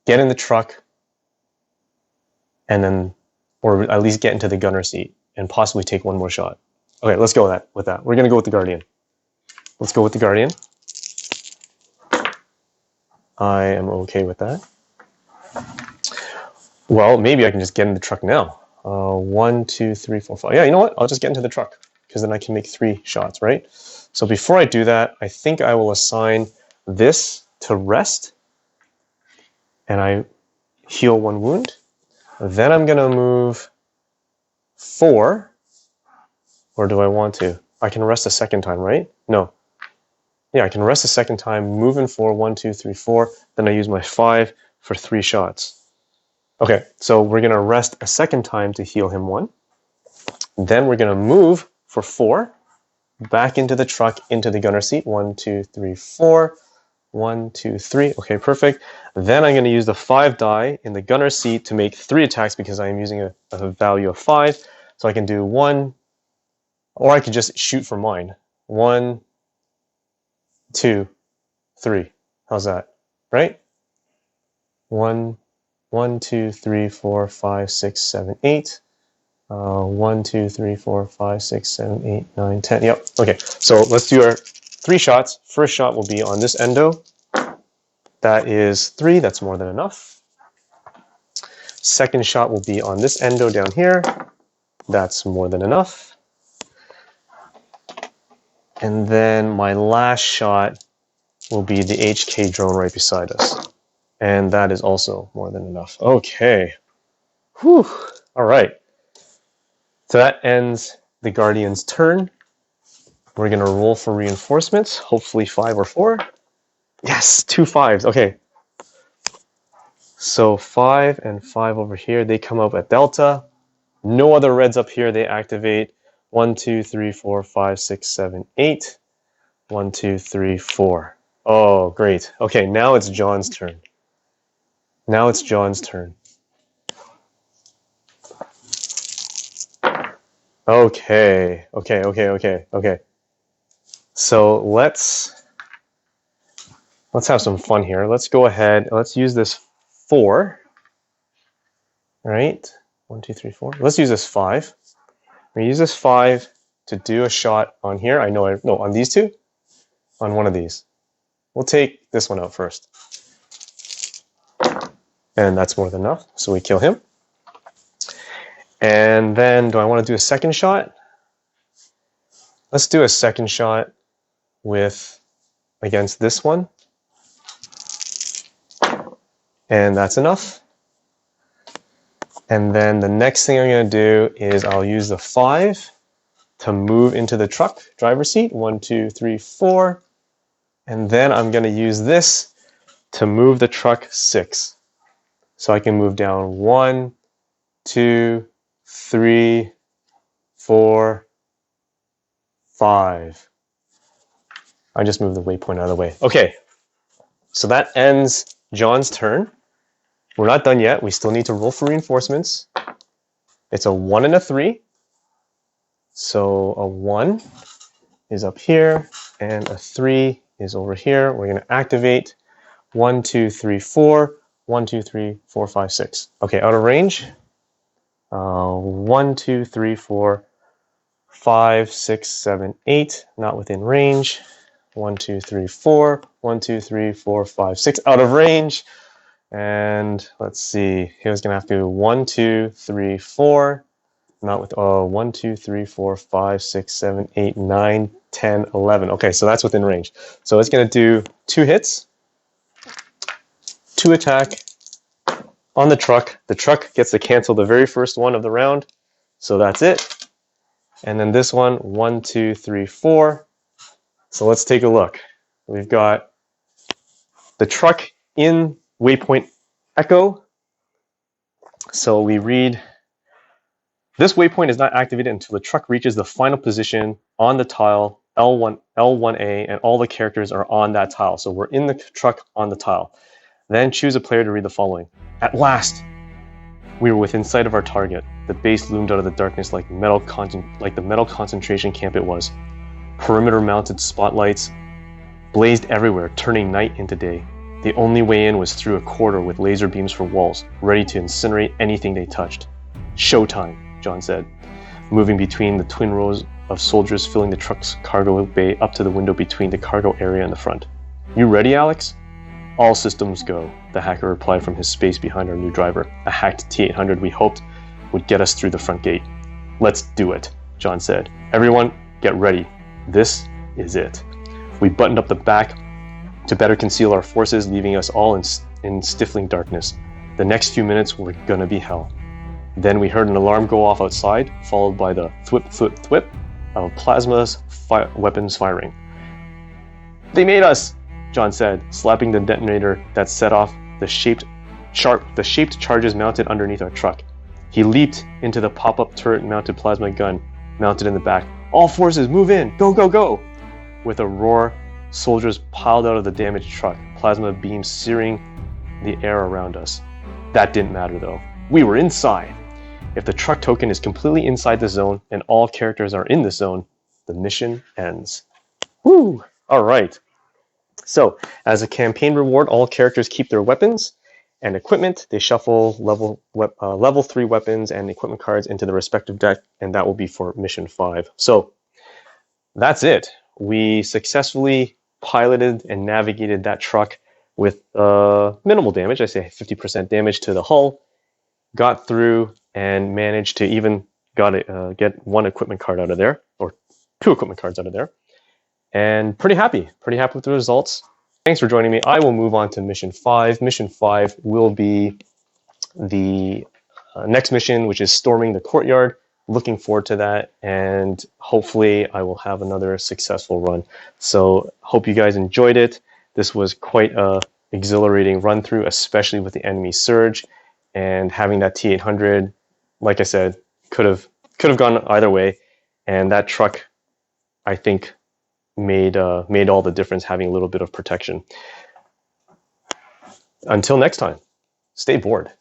get in the truck, and then, or at least get into the gunner seat and possibly take one more shot. Okay, let's go with that. We're going to go with the Guardian. Let's go with the Guardian. I am okay with that. Well, maybe I can just get in the truck now. 1, 2, 3, 4, 5. Yeah, you know what? I'll just get into the truck because then I can make 3 shots, right? So before I do that, I think I will assign this to rest, and I heal 1 wound. Then I'm going to move 4, or do I want to? I can rest a second time, right? No. Yeah, I can rest a second time, move in 4, 1, 2, 3, 4. Then I use my 5 for 3 shots. Okay, so we're going to rest a second time to heal him 1. Then we're going to move for 4, back into the truck, into the gunner seat. 1, 2, 3, 4. 1, 2, 3. Okay, perfect. Then I'm going to use the 5 die in the gunner seat to make 3 attacks because I am using a value of 5. So I can do 1, or I could just shoot for mine. 1, 2, 3. How's that? Right? 1, 2, 3, 4, 5, 6, 7, 8. 1, 2, 3, 4, 5, 6, 7, 8, 9, 10. Yep. Okay. So let's do our 3 shots. First shot will be on this endo. That is 3. That's more than enough. Second shot will be on this endo down here. That's more than enough. And then my last shot will be the HK drone right beside us. And that is also more than enough. Okay. Whew. All right. So that ends the Guardian's turn. We're going to roll for reinforcements, hopefully 5 or 4. Yes, 2 5s. Okay. So 5 and 5 over here, they come up at Delta. No other reds up here, they activate. 1, 2, 3, 4, 5, 6, 7, 8. 1, 2, 3, 4. Oh, great. Okay, now it's John's turn. Now it's John's turn. Okay. So let's have some fun here. Let's go ahead. Let's use this 4. Right? 1, 2, 3, 4. Let's use this 5. We use this 5 to do a shot on here. On these two. On one of these. We'll take this one out first. And that's more than enough. So we kill him. And then, do I want to do a second shot? Let's do a second shot against this one. And that's enough. And then the next thing I'm going to do is I'll use the 5 to move into the truck driver's seat. 1, 2, 3, 4. And then I'm going to use this to move the truck 6. So I can move down 1, 2, 3, 4, 5. I just moved the waypoint out of the way. Okay, so that ends John's turn. We're not done yet. We still need to roll for reinforcements. It's a 1 and a 3. So a 1 is up here, and a 3 is over here. We're going to activate 1, 2, 3, 4. 1, 2, 3, 4, 5, 6. Okay, out of range. 1, 2, 3, 4, 5, 6, 7, 8. Not within range. 1, 2, 3, 4. 1, 2, 3, 4, 5, 6. Out of range. And let's see. He was going to have to do 1, 2, 3, 4. Not with 1, 2, 3, 4, 5, 6, 7, 8, 9, 10, 11. Okay, so that's within range. So it's going to do 2 hits, 2 attack on the truck. The truck gets to cancel the very first one of the round. So that's it. And then this one, 1, 2, 3, 4. So let's take a look. We've got the truck in Waypoint Echo. So we read, this waypoint is not activated until the truck reaches the final position on the tile L1A, and all the characters are on that tile. So we're in the truck on the tile. Then choose a player to read the following. At last, we were within sight of our target. The base loomed out of the darkness like the metal concentration camp it was. Perimeter mounted spotlights blazed everywhere, turning night into day. The only way in was through a corridor with laser beams for walls, ready to incinerate anything they touched. Showtime, John said, moving between the twin rows of soldiers filling the truck's cargo bay up to the window between the cargo area and the front. You ready, Alex? All systems go, the hacker replied from his space behind our new driver, a hacked T800 we hoped would get us through the front gate. Let's do it, John said. Everyone, get ready. This is it. We buttoned up the back to better conceal our forces, leaving us all in stifling darkness. The next few minutes were gonna be hell. Then we heard an alarm go off outside, followed by the thwip, thwip, thwip of plasma weapons firing. They made us, John said, slapping the detonator that set off the shaped charges mounted underneath our truck. He leaped into the pop-up turret-mounted plasma gun mounted in the back. All forces, move in! Go, go, go! With a roar, soldiers piled out of the damaged truck, plasma beams searing the air around us. That didn't matter though. We were inside. If the truck token is completely inside the zone and all characters are in the zone, the mission ends. Woo! Alright. So, as a campaign reward, all characters keep their weapons and equipment. They shuffle level 3 weapons and equipment cards into the respective deck, and that will be for Mission 5. So, that's it. We successfully piloted and navigated that truck with minimal damage. I say 50% damage to the hull. Got through and managed to even get 1 equipment card out of there, or 2 equipment cards out of there. And pretty happy with the results. Thanks for joining me. I will move on to Mission 5. Mission 5 will be the next mission, which is storming the courtyard. Looking forward to that, and hopefully I will have another successful run. So hope you guys enjoyed it. This was quite a exhilarating run through, especially with the enemy surge, and having that T800, like I said, could have gone either way, and that truck, I think, made all the difference, having a little bit of protection. Until next time, stay bored.